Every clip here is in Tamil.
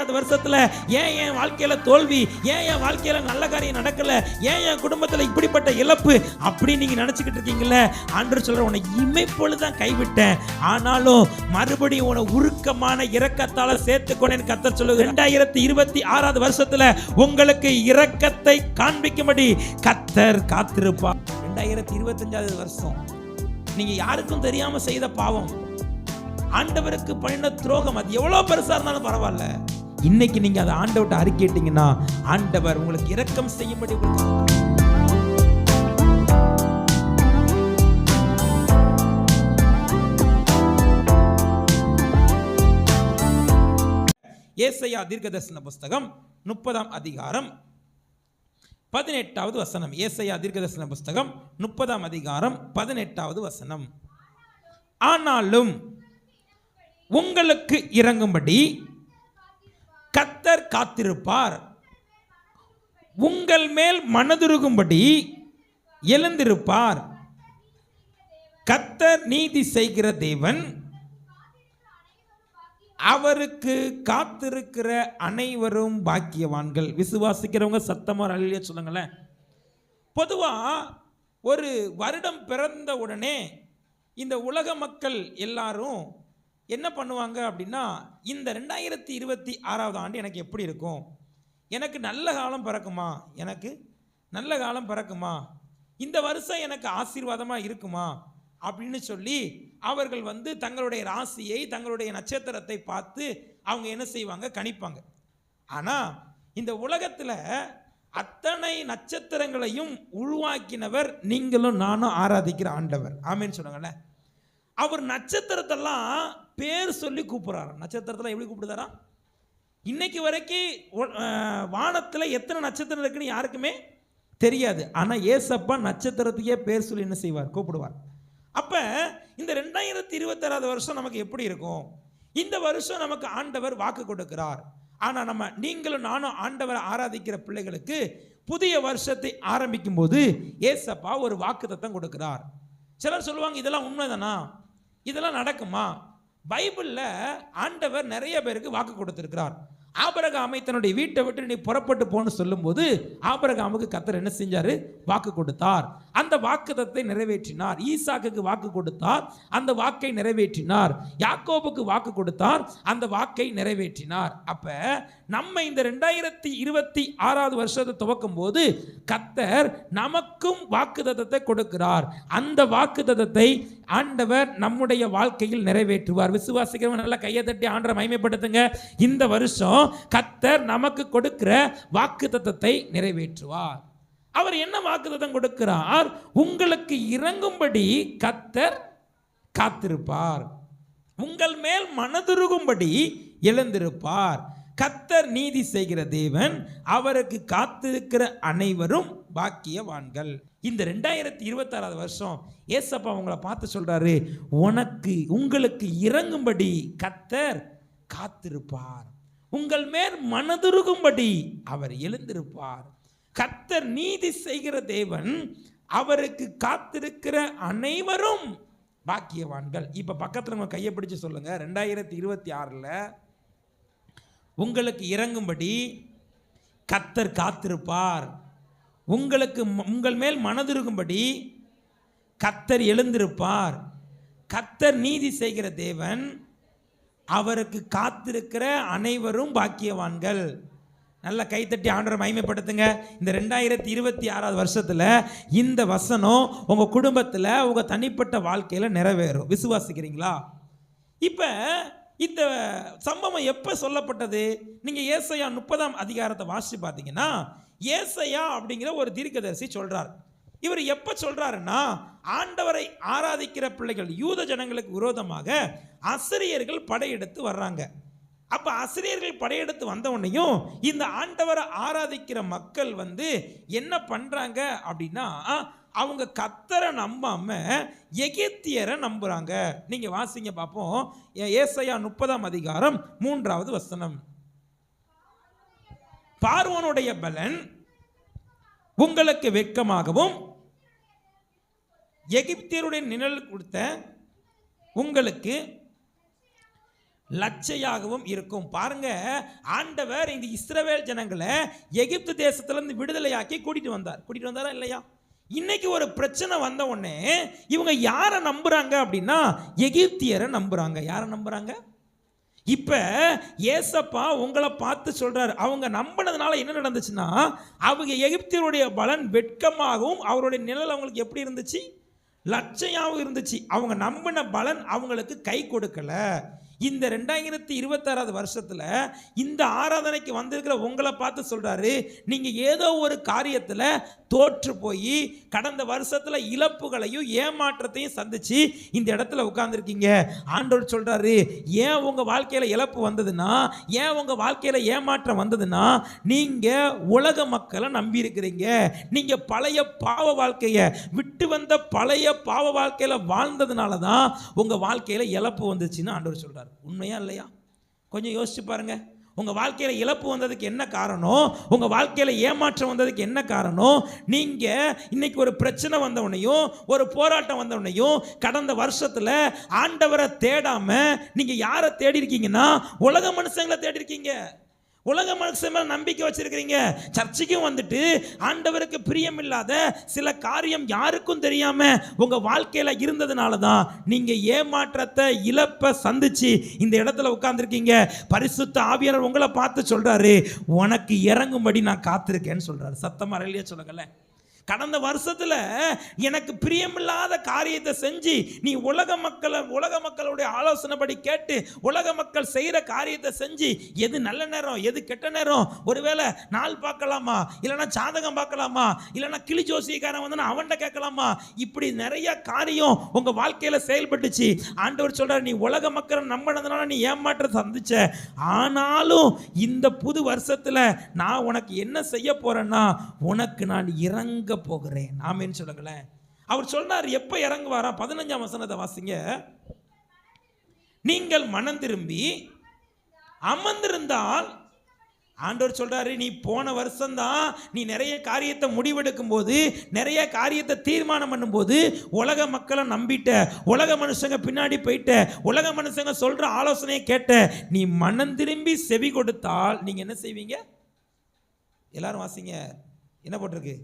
ஆறாவது வருஷத்துல ஏன் என் வாழ்க்கையில தோல்வி, ஏன் என் வாழ்க்கையில நல்ல காரியம் நடக்கல, ஏன் என் குடும்பத்துல இப்படிப்பட்ட இழப்பு அப்படி நீங்க நினைச்சுக்கிட்டு இருக்கீங்கல்ல, ஆண்டவர் சொல்ற உன்னை இமைப்பொழுதுதான் கைவிட்டேன், ஆனாலும் மறுபடியும் உன்னை உருக்கமான இரக்கத்தால சேர்த்துக்கொண்டேன் கர்த்தர் சொல்லுகிறார். 2026 வருஷத்துல உங்களுக்கு இரக்கத்தை காண்பிக்கும்படி கர்த்தர் காத்திருப்பார். 2025 வருஷம் நீங்க யாருக்கும் தெரியாம செய்த பாவம், ஆண்டவருக்கு பண்ணின துரோகம், அது எவ்வளவு பெருசா இருந்தாலும் பரவாயில்ல, இன்னைக்கு நீங்க அதை ஆண்டவர்கிட்ட அறிக்கையிட்டீங்கன்னா ஆண்டவர் உங்களுக்கு இரக்கம் செய்யும்படி ஏசாயா தீர்க்கதரிசன புஸ்தகம் 30ஆம் அதிகாரம் 18வது வசனம். ஏசாயா தீர்க்கதரிசன புஸ்தகம் 30ஆம் அதிகாரம் 18வது வசனம். ஆனாலும் உங்களுக்கு இறங்கும்படி கர்த்தர் காத்திருப்பார், உங்கள் மேல் மனதுருகும்படி எழுந்திருப்பார். கர்த்தர் நீதி செய்கிற தேவன், அவருக்கு காத்திருக்கிற அனைவரும் பாக்கியவான்கள். விசுவாசிக்கிறவங்க சத்தமா அல்லேலூயா சொல்லுங்களேன். பொதுவா ஒரு வருடம் பிறந்த உடனே இந்த உலக மக்கள் எல்லாரும் என்ன பண்ணுவாங்க அப்படின்னா, இந்த 2026 ஆண்டு எனக்கு எப்படி இருக்கும், எனக்கு நல்ல காலம் பிறக்குமா, எனக்கு நல்ல காலம் பிறக்குமா, இந்த வருஷம் எனக்கு ஆசீர்வாதமாக இருக்குமா அப்படின்னு சொல்லி அவர்கள் தங்களுடைய ராசியை, தங்களுடைய நட்சத்திரத்தை பார்த்து அவங்க என்ன செய்வாங்க, கணிப்பாங்க. ஆனால் இந்த உலகத்தில் அத்தனை நட்சத்திரங்களையும் உருவாக்கினவர் நீங்களும் நானும் ஆராதிக்கிற ஆண்டவர். ஆமேன்னு சொன்னாங்கல்ல. அவர் நட்சத்திரத்தெல்லாம் பேர் சொல்லி கூப்பிட்றாரு. நட்சத்திரத்தில் எப்படி கூப்பிடுதாரா? இன்னைக்கு வரைக்கும் வானத்தில் எத்தனை நட்சத்திரம் இருக்குன்னு யாருக்குமே தெரியாது. ஆனால் ஏசப்பா நட்சத்திரத்துக்கே பேர் சொல்லி என்ன செய்வார், கூப்பிடுவார். அப்போ இந்த 2026 வருஷம் நமக்கு எப்படி இருக்கும்? இந்த வருஷம் நமக்கு ஆண்டவர் வாக்கு கொடுக்கிறார். ஆனால் நீங்களும் நானும் ஆண்டவரை ஆராதிக்கிற பிள்ளைகளுக்கு புதிய வருஷத்தை ஆரம்பிக்கும் போது ஏசப்பா ஒரு வாக்குத்தத்தம் கொடுக்கிறார். சிலர் சொல்லுவாங்க, இதெல்லாம் உண்மைதானா, இதெல்லாம் நடக்குமா? பைபிளில் ஆண்டவர் நிறைய பேருக்கு வாக்கு கொடுத்திருக்கிறார். ஆபிரகாமை தன்னுடைய வீட்டை விட்டு நீ புறப்பட்டு போன்னு சொல்லும்போது ஆபிரகாமுக்கு கர்த்தர் என்ன செஞ்சாரு, வாக்கு கொடுத்தார். அந்த வாக்குத்தத்தை நிறைவேற்றினார். ஈசாக்குக்கு வாக்கு கொடுத்தார், அந்த வாக்கை நிறைவேற்றினார். யாக்கோபுக்கு வாக்கு கொடுத்தார், அந்த வாக்கை நிறைவேற்றினார். அப்ப நம்ம இந்த 2026 வருஷத்தை துவக்கும் போது கர்த்தர் நமக்கும் வாக்குத்தத்தத்தை கொடுக்கிறார். அந்த வாக்குத்தத்தத்தை ஆண்டவர் நம்முடைய வாழ்க்கையில் நிறைவேற்றுவார். விசுவாசிக்கிறவங்க நல்லா கையை தட்டி ஆண்டவரை மகிமைப்படுத்துங்க. இந்த வருஷம் கர்த்தர் நமக்கு கொடுக்கிற வாக்குத்தத்தத்தை நிறைவேற்றுவார். அவர் என்ன வாக்குத்தத்தம் கொடுக்கிறார்? உங்களுக்கு இறங்கும்படி கர்த்தர் காத்திருப்பார், உங்கள் மேல் மனதுருகும்படி எழுந்திருப்பார். கர்த்தர் நீதி செய்கிற தேவன், அவருக்கு காத்திருக்கிற அனைவரும் பாக்கியவான்கள். இந்த 2026 வருஷம் ஏசப்பா உங்களை பார்த்து சொல்றாரு, உங்களுக்கு இறங்கும்படி கர்த்தர் காத்திருப்பார், உங்கள் மேல் மனதுருகும்படி அவர் எழுந்திருப்பார். கர்த்தர் நீதி செய்கிற தேவன், அவருக்கு காத்திருக்கிற அனைவரும் பாக்கியவான்கள். இப்ப பக்கத்துல உங்க கையை பிடிச்சு சொல்லுங்க, 2026 உங்களுக்கு இறங்கும்படி கர்த்தர் காத்திருப்பார், உங்கள் மேல் மனதுருகும்படி கர்த்தர் எழுந்திருப்பார். கர்த்தர் நீதி செய்கிற தேவன், அவருக்கு காத்திருக்கிற அனைவரும் பாக்கியவான்கள். நல்ல கைத்தட்டி ஆண்டவரை மகிமைப்படுத்துங்க. இந்த 2026 வருஷத்துல இந்த வசனம் உங்க குடும்பத்தில், உங்க தனிப்பட்ட வாழ்க்கையில நிறைவேறும். விசுவாசிக்கிறீங்களா? இப்ப இந்த சம்பவம் எப்ப சொல்லப்பட்டது? நீங்க ஏசாயா 30ஆம் அதிகாரத்தை வாசிச்சு பார்த்தீங்கன்னா, ஏசாயா அப்படிங்கிற ஒரு தீர்க்கதரிசி சொல்றார். இவர் எப்ப சொல்றாருன்னா, ஆண்டவரை ஆராதிக்கிற பிள்ளைகள் யூத ஜனங்களுக்கு விரோதமாக அசிரியர்கள் படையெடுத்து வர்றாங்க. அப்ப அசிரியர்கள் படையெடுத்து வந்தவனையும் இந்த ஆண்டவரை ஆராதிக்கிற மக்கள் என்ன பண்றாங்க அப்படின்னா, அவங்க கர்த்தரை நம்பாம எகிப்தியரை நம்புறாங்க. நீங்க வாசிங்க பார்ப்போம். ஏசாயா 30ஆம் அதிகாரம் 3வது வசனம். பார்வோனுடைய பலன் உங்களுக்கு வெட்கமாகவும் எகிப்தியருடைய நிழல் கொடுத்த உங்களுக்கு லட்சையாகவும் இருக்கும். பாருங்க, ஆண்டவர் இந்த இஸ்ரவேல் ஜனங்களை எகிப்து தேசத்திலிருந்து விடுதலையாக்கி கூட்டிட்டு வந்தாரா இல்லையா? இன்னைக்கு ஒரு பிரச்சனை வந்த உடனே இவங்க யாரை நம்புறாங்க அப்படின்னா எகிப்தியரை நம்புறாங்க. யாரை நம்புறாங்க? இப்ப ஏசப்பா உங்களை பார்த்து சொல்றாரு, அவங்க நம்பினதுனால என்ன நடந்துச்சுன்னா, அவங்க எகிப்தியருடைய பலன் வெட்கமாகவும் அவருடைய நிழல் அவங்களுக்கு எப்படி இருந்துச்சு? லட்சையாகவும் இருந்துச்சு. அவங்க நம்பின பலன் அவங்களுக்கு கை கொடுக்கல. இந்த 2026 வருஷத்துல இந்த ஆராதனைக்கு வந்திருக்கிற உங்களை பார்த்து சொல்றாரு, நீங்க ஏதோ ஒரு காரியத்துல தோற்று போய் கடந்த வருஷத்துல இழப்புகளையும் ஏமாற்றத்தையும் சந்திச்சு இந்த இடத்துல உட்கார்ந்துருக்கீங்க. ஆண்டவர் சொல்றாரு, ஏன் உங்க வாழ்க்கையில இழப்பு வந்ததுன்னா, ஏன் உங்க வாழ்க்கையில ஏமாற்றம் வந்ததுன்னா, நீங்க உலக மக்களை நம்பி இருக்கிறீங்க. நீங்க பழைய பாவ வாழ்க்கையை விட்டு வந்த பழைய பாவ வாழ்க்கையில வாழ்ந்ததுனால தான் உங்க வாழ்க்கையில இழப்பு வந்துச்சுன்னு ஆண்டவர் சொல்றாரு. உண்மையா இல்லையா? கொஞ்சம் யோசிச்சு பாருங்க. உங்க வாழ்க்கையில இழப்பு வந்ததுக்கு என்ன காரணம்? உங்க வாழ்க்கையில ஏமாற்றம் வந்ததுக்கு என்ன காரணம்? நீங்க இன்னைக்கு ஒரு பிரச்சனை வந்தவனையும் ஒரு போராட்டம் வந்தவனையும் கடந்த வருஷத்துல ஆண்டவரை தேடாம நீங்க யாரை தேடி இருக்கீங்கன்னா உலக மனுஷங்களை தேடி இருக்கீங்க. உலக மனுஷன் மேல நம்பிக்கை வச்சிருக்கிறீங்க. சர்ச்சைக்கும் வந்துட்டு ஆண்டவருக்கு பிரியமில்லாத சில காரியம் யாருக்கும் தெரியாம உங்க வாழ்க்கையில இருந்ததுனால தான் நீங்க ஏமாற்றத்தை இழப்ப சந்திச்சு இந்த இடத்துல உட்கார்ந்துருக்கீங்க. பரிசுத்த ஆவியானவர் உங்களை பார்த்து சொல்றாரு, உனக்கு இறங்கும்படி நான் காத்திருக்கேன்னு சொல்றாரு. சத்தமா இல்லையா சொல்லுங்களேன். கடந்த வருஷத்துல எனக்கு பிரியமில்லாத காரியத்தை செஞ்சு நீ உலக மக்களுடைய ஆலோசனைப்படி கேட்டு உலக மக்கள் செய்யற காரியத்தை செஞ்சு எது நல்ல நேரம் எது கெட்ட நேரம், ஒருவேளை நாள் பார்க்கலாமா, இல்லைன்னா ஜாதகம் பார்க்கலாமா, இல்லைன்னா கிளி ஜோசியக்காரன் வந்து அவன்கிட்ட கேட்கலாமா, இப்படி நிறைய காரியம் உங்க வாழ்க்கையில செயல்பட்டுச்சு. ஆண்டவர் சொல்றாரு, நீ உலக மக்களை நம்பினதுனால நீ ஏமாற்ற சந்திச்ச. ஆனாலும் இந்த புது வருஷத்துல நான் உனக்கு என்ன செய்ய போறேன்னா உனக்கு நான் இறங்க போகிறேன். ஆமென் சொல்லுங்களேன். அவர் சொன்னார், எப்ப இறங்குவாரா? 15ஆம் வசனத்தை வாசிங்க. நீங்கள் மனம் திரும்பி அமர்ந்திருந்தால், ஆண்டவர் சொல்றாரு, நீ போன வருஷம்தான் நீ நிறைய காரியத்தை முடிவெடுக்கும் போது நிறைய காரியத்தை தீர்மானம் பண்ணும் போது உலக மக்களை நம்பிட்ட, உலக மனுஷங்க பின்னாடி போயிட்ட, உலக மனுஷங்க சொல்ற ஆலோசனையை கேட்ட. நீ மனம் திரும்பி செவி கொடுத்தால் நீங்க என்ன செய்வீங்க? எல்லாரும் வாசிங்க. என்ன போட்டிருக்கு?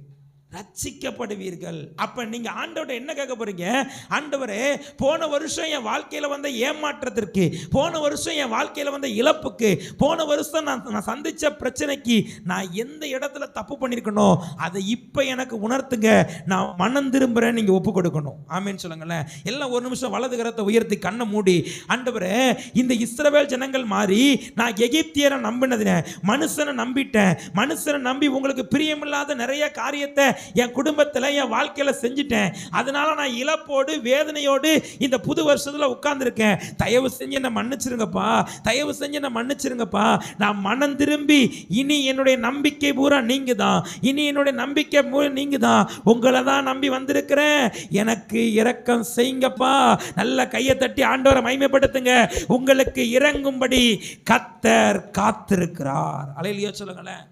ரட்சிக்கப்படுவீர்கள். அப்ப நீங்க ஆண்டவர்ட்ட என்ன கேட்க போறீங்க? ஆண்டவரே, போன வருஷம் என் வாழ்க்கையில வந்த ஏமாற்றத்திற்கு, போன வருஷம் என் வாழ்க்கையில வந்த இழப்புக்கு, போன வருஷம் நான் சந்திச்ச பிரச்சனைக்கு நான் எந்த இடத்துல தப்பு பண்ணிருக்கணும் அதை இப்ப எனக்கு உணர்த்துங்க, நான் மனம் திரும்புறேன் நீங்க ஒப்பு கொடுக்கணும். ஆமென் சொல்லுங்களேன். எல்லாம் ஒரு நிமிஷம் வலது கரத்தை உயர்த்தி கண்ணை மூடி, ஆண்டவரே, இந்த இஸ்ரவேல் ஜனங்கள் மாறி நான் எகிப்தியரை நம்பினதுனே மனுஷனை நம்பிட்டேன். மனுஷனை நம்பி உங்களுக்கு பிரியமில்லாத நிறைய காரியத்தை என் குடும்பத்தில் என் வாழ்க்கையில செஞ்சிட்டேன். அதனால நான் இழப்போடு வேதனையோடு இந்த புது வருஷத்துல உட்கார்ந்துருக்கேன். தயவு செஞ்சு என்ன மன்னிச்சிருங்கப்பா, தயவு செஞ்சு என்ன மன்னிச்சிருங்கப்பா. நான் மனம் திரும்பி இனி என்னுடைய நம்பிக்கை பூரா நீங்க தான், இனி என்னுடைய நம்பிக்கை பூரா நீங்க தான், உங்களை தான் நம்பி வந்திருக்கிறேன், எனக்கு இரக்கம் செய்யுங்கப்பா. நல்ல கையை தட்டி ஆண்டவரை மகிமைப்படுத்துங்க. உங்களுக்கு இறங்கும்படி கர்த்தர் காத்திருக்கிறார். அல்லேலூயா சொல்லுங்களேன்.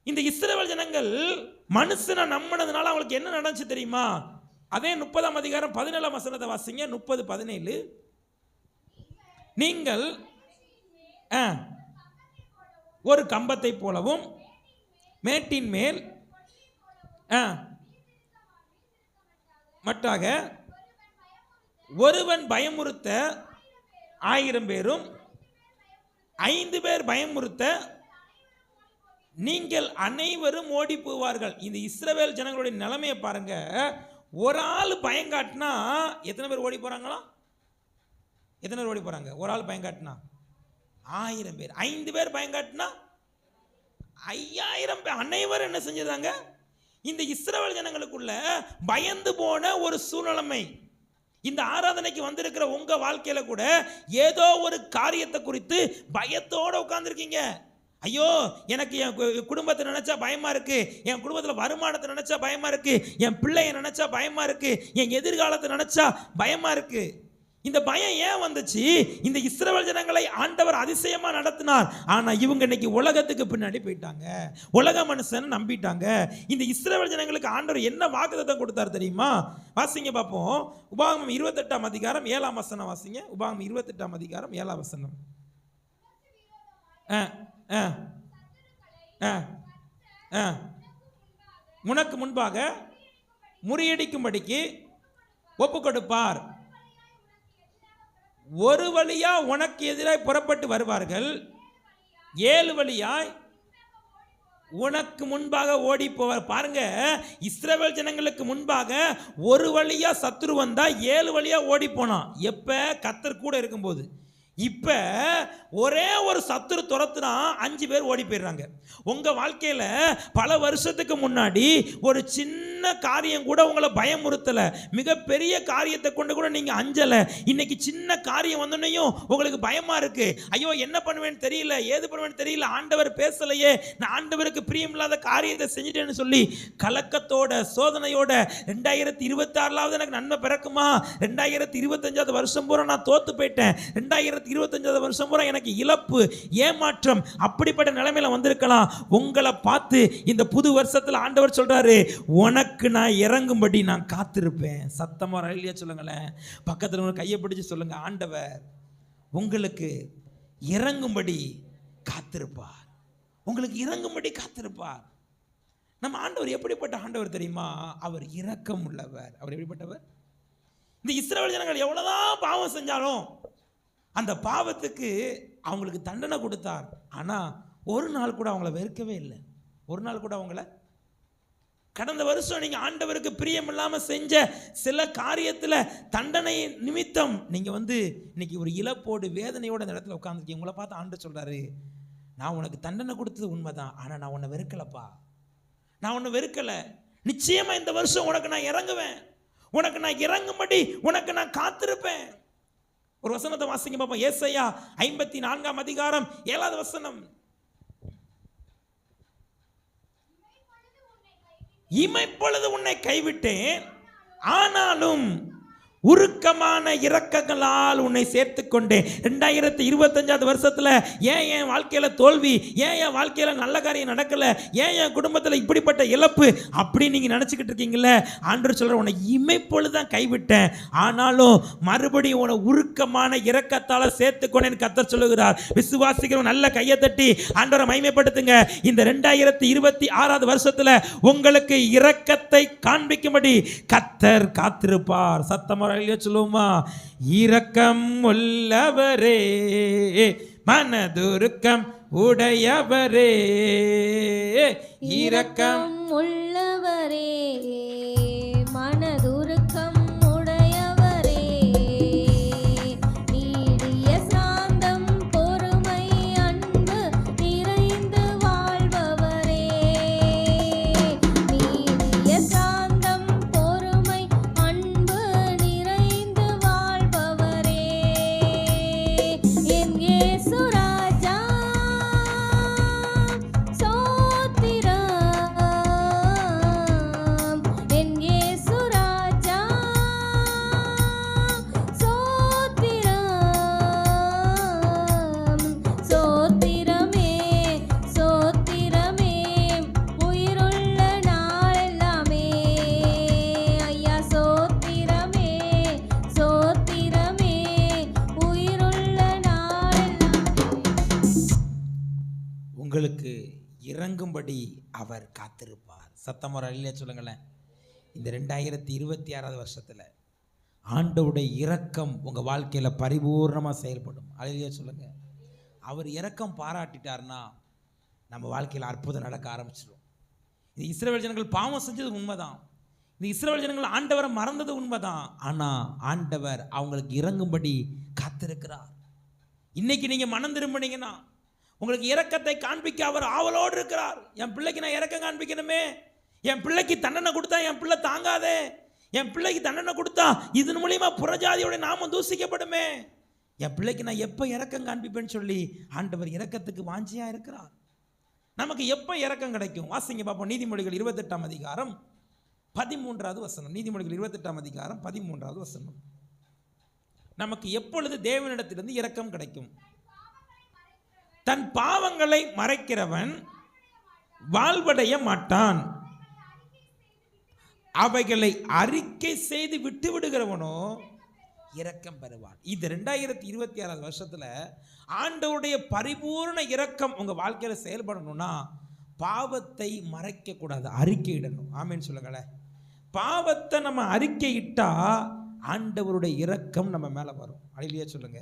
இந்த இஸ்ரவேல் ஜனங்கள் மனுஷனை நம்பினதுனால அவங்களுக்கு என்ன நடந்துச்சு தெரியுமா? அதே 30ஆம் அதிகாரம் 17ஆம் வசனத்தை வாசிங்க. 30:17. நீங்கள் ஒரு கம்பத்தை போலவும் மேட்டின் மேல் மட்டாக ஒருவன் பயமுறுத்த 1000 பேரும் 5 பேர் பயமுறுத்த நீங்கள் அனைவரும் ஓடி போவார்கள். இந்த இஸ்ரவேல் ஜனங்களுடைய நிலைமையை பாருங்க. ஒரு ஆள் பயங்காட்டினா எத்தனை பேர் ஓடி போறாங்களா? எத்தனை பேர் ஓடி போறாங்க? ஒரு ஆள் பயங்காட்டினா 1000 பேர். 5 பேர் பயங்காட்டினா 5000 பேர். அனைவரும் என்ன செஞ்சிருந்தாங்க? இந்த இஸ்ரவேல் ஜனங்களுக்குள்ள பயந்து போன ஒரு சூழ்நிலைமை. இந்த ஆராதனைக்கு வந்திருக்கிற உங்க வாழ்க்கையில கூட ஏதோ ஒரு காரியத்தை குறித்து பயத்தோட உட்கார்ந்துருக்கீங்க. ஐயோ, எனக்கு என் குடும்பத்தை நினைச்சா பயமா இருக்கு, என் குடும்பத்தில் வருமானத்தை நினைச்சா பயமா இருக்கு, என் பிள்ளைய நினைச்சா பயமா இருக்கு, என் எதிர்காலத்தை நினைச்சா பயமா இருக்கு. இந்த பயம் ஏன் வந்துச்சு? இந்த இஸ்ரவேல் ஜனங்களை ஆண்டவர் அதிசயமா நடத்தினார். ஆனா இவங்க இன்னைக்கு உலகத்துக்கு பின்னாடி போயிட்டாங்க, உலக மனுஷன் நம்பிட்டாங்க. இந்த இஸ்ரவேல் ஜனங்களுக்கு ஆண்டவர் என்ன வாக்குத்தத்தம் கொடுத்தார் தெரியுமா? வாசிங்க பார்ப்போம். உபாகமம் 28ஆம் அதிகாரம் 7ஆம் வசனம் வாசிங்க. உபாகமம் 28ஆம் அதிகாரம் 7ஆம் வசனம். உனக்கு முன்பாக முறியடிக்கும்படிக்கு ஒப்பு கொடுப்பார். ஒரு வழியா உனக்கு எதிராய் புறப்பட்டு வருவார்கள், 7 வழியாய் உனக்கு முன்பாக ஓடி போவார். பாருங்க, இஸ்ரவேல் ஜனங்களுக்கு முன்பாக ஒரு வழியா சத்துரு வந்தா 7 வழியா ஓடி போனான். எப்ப? கர்த்தர் கூட இருக்கும்போது. இப்ப ஒரே ஒரு சத்துரு துரத்துனா 5 பேர் ஓடி போயிடுறாங்க. உங்க வாழ்க்கையில பல வருஷத்துக்கு முன்னாடி ஒரு சின்ன காரியம் கூட உங்களை பயமுறுத்தல, மிகப்பெரிய காரியத்தை கொண்டு கூட நீங்க அஞ்சல. இன்னைக்கு சின்ன காரியம் வந்தோன்னையும் உங்களுக்கு பயமா இருக்கு. ஐயோ என்ன பண்ணுவேன்னு தெரியல, ஏது பண்ணுவேன்னு தெரியல, ஆண்டவர் பேசலையே, நான் ஆண்டவருக்கு பிரியமில்லாத காரியத்தை செஞ்சுட்டேன்னு சொல்லி கலக்கத்தோட சோதனையோட 2026 எனக்கு நன்மை பிறக்குமா, 2025 வருஷம் பூரா நான் தோத்து போயிட்டேன், 2025 வருஷம் பூரா எனக்கு இழப்பு, ஏமாற்றம், அப்படிப்பட்ட நிலைமையில வந்திருக்கலாம். உங்களை பார்த்து இந்த புது வருஷத்துல ஆண்டவர் சொல்றாரு, உனக்கு நான் இறங்கும்படி நான் காத்திருப்பேன். சத்தமா ரயிலியா சொல்லுங்களேன். பக்கத்துல ஒரு கையை பிடிச்சு சொல்லுங்க, ஆண்டவர் உங்களுக்கு இறங்கும்படி காத்திருப்பார், உங்களுக்கு இறங்கும்படி காத்திருப்பார். நம்ம ஆண்டவர் எப்படிப்பட்ட ஆண்டவர் தெரியுமா? அவர் இரக்கம் உள்ளவர். அவர் எப்படிப்பட்டவர்? இந்த இஸ்ரவேல் ஜனங்கள் எவ்வளவுதான் பாவம் செஞ்சாலும் அந்த பாவத்துக்கு அவங்களுக்கு தண்டனை கொடுத்தார். ஆனா ஒரு நாள் கூட அவங்கள வெறுக்கவே இல்லை. ஒரு நாள் கூட அவங்கள, கடந்த வருஷம் நீங்க ஆண்டவருக்கு பிரியம் இல்லாம செஞ்ச சில காரியத்துல தண்டனை நிமித்தம் நீங்க இன்னைக்கு ஒரு இழப்போடு வேதனையோட இந்த இடத்துல உட்கார்ந்துருக்கீங்க. உங்களை பார்த்து ஆண்டவர் சொல்றாரு, நான் உனக்கு தண்டனை கொடுத்தது உண்மைதான், ஆனா நான் உன்னை வெறுக்கலப்பா, நான் உன்னை வெறுக்கல. நிச்சயமா இந்த வருஷம் உனக்கு நான் இறங்குவேன், உனக்கு நான் இறங்கும்படி உனக்கு நான் காத்திருப்பேன். ஒரு வசனத்தை வாசிங்க பார்ப்போம். ஏசாயா 54ஆம் அதிகாரம் 7வது வசனம். இமைப்பொழுது உன்னை கைவிட்டேன், ஆனாலும் உருக்கமான இரக்கங்களால் உன்னை சேர்த்து கொண்டேன். 2025 வருஷத்துல ஏன் என் வாழ்க்கையில தோல்வி, ஏன் என் வாழ்க்கையில நல்ல காரியம் நடக்கல, ஏன் என் குடும்பத்தில் இப்படிப்பட்ட இழப்பு அப்படி நீங்க நினைச்சுக்கிட்டு இருக்கீங்களே, ஆண்டவர் சொல்ற, உன்னை இமைப்பொழுதுதான் கைவிட்டேன், ஆனாலும் மறுபடியும் உன்னை உருக்கமான இரக்கத்தால சேர்த்து கொண்டேன் கர்த்தர் சொல்லுகிறார். விசுவாசிக்கிறவங்க நல்ல கையை தட்டி ஆண்டவரை மகிமைப்படுத்துங்க. இந்த 2026 வருஷத்துல உங்களுக்கு இரக்கத்தை காண்பிக்கும்படி கர்த்தர் காத்திருப்பார். சத்தமா சொல்லுமா? இரக்கம் உள்ளவரே, மனதுருக்கம் உடையவரே, இரக்கம் உள்ளவரே, மனதுருக்கம் உடையவரே, நீடிய சாந்தம் பொறுமை அன்பு நிறைந்து வாழ்பவரே, நீடிய சாந்தம் பொறுமை அன்பு நிறைந்து வாழ்பவரே, என் இயேசு ராஜா சோத்திரம், என் இயேசு ராஜா சோத்திரம், சோத்திரமே சோத்திரமே உயிருள்ள நாளெல்லாமே, ஐயா சோத்திரமே சோத்திரமே உயிருள்ள நாளெல்லாமே. உங்களுக்கு இறங்கும்படி அவர் காத்திருப்பார். சத்தமர இல்லையா சொல்லுங்களேன். இந்த 2026 வருஷத்துல ஆண்டவருடைய இரக்கம் உங்க வாழ்க்கையில பரிபூர்ணமா செயல்படும். அல்லேலூயா சொல்லுங்க. அவர் இரக்கம் பாராட்டிட்டார்னா நம்ம வாழ்க்கையில் அற்புதம் நடக்க ஆரம்பிச்சிடும். இந்த இஸ்ரவேல் ஜனங்கள் பாவம் செஞ்சது உண்மைதான், இந்த இஸ்ரவேல் ஜனங்கள் ஆண்டவரை மறந்தது உண்மைதான், ஆனா ஆண்டவர் அவங்களுக்கு இறங்கும்படி காத்திருக்கிறார். இன்னைக்கு நீங்க மனம் திரும்பினீங்கன்னா உங்களுக்கு இரக்கத்தை காண்பிக்க அவர் ஆவலோடு இருக்கிறார். என் பிள்ளைக்கு நான் இரக்கம் காண்பிக்கணுமே, என் பிள்ளைக்கு தண்டனை கொடுத்தா என் பிள்ளை தாங்காதே, என் பிள்ளைக்கு தண்டனை கொடுத்தா இதன் மூலியமா புறஜாதியோட நாமம் தூசிக்கப்படுமே, என் பிள்ளைக்கு நான் எப்போ இரக்கம் காண்பிப்பேன்னு சொல்லி ஆண்டவர் இரக்கத்துக்கு வாஞ்சியா இருக்கிறார். நமக்கு எப்போ இரக்கம் கிடைக்கும்? வாசிங்க பார்ப்போம். நீதிமொழிகள் 28ஆம் அதிகாரம் 13வது வசனம். நீதிமொழிகள் 28ஆம் அதிகாரம் 13வது வசனம். நமக்கு எப்பொழுது தேவனிடத்திலிருந்து இரக்கம் கிடைக்கும்? தன் பாவங்களை மறைக்கிறவன் வாழ்வடைய மாட்டான். அவைகளை அறிக்கை செய்து விட்டு விடுகிறவனோ இரக்கம் பெறுவான். இது 2026 வருஷத்துல ஆண்டவருடைய பரிபூர்ண இரக்கம் உங்க வாழ்க்கையில செயல்படணும்னா பாவத்தை மறைக்க கூடாது, அறிக்கையிடணும். ஆமேன்னு சொல்லுங்களேன். பாவத்தை நம்ம அறிக்கையிட்டா ஆண்டவருடைய இரக்கம் நம்ம மேல வரும். அழிலியே சொல்லுங்க.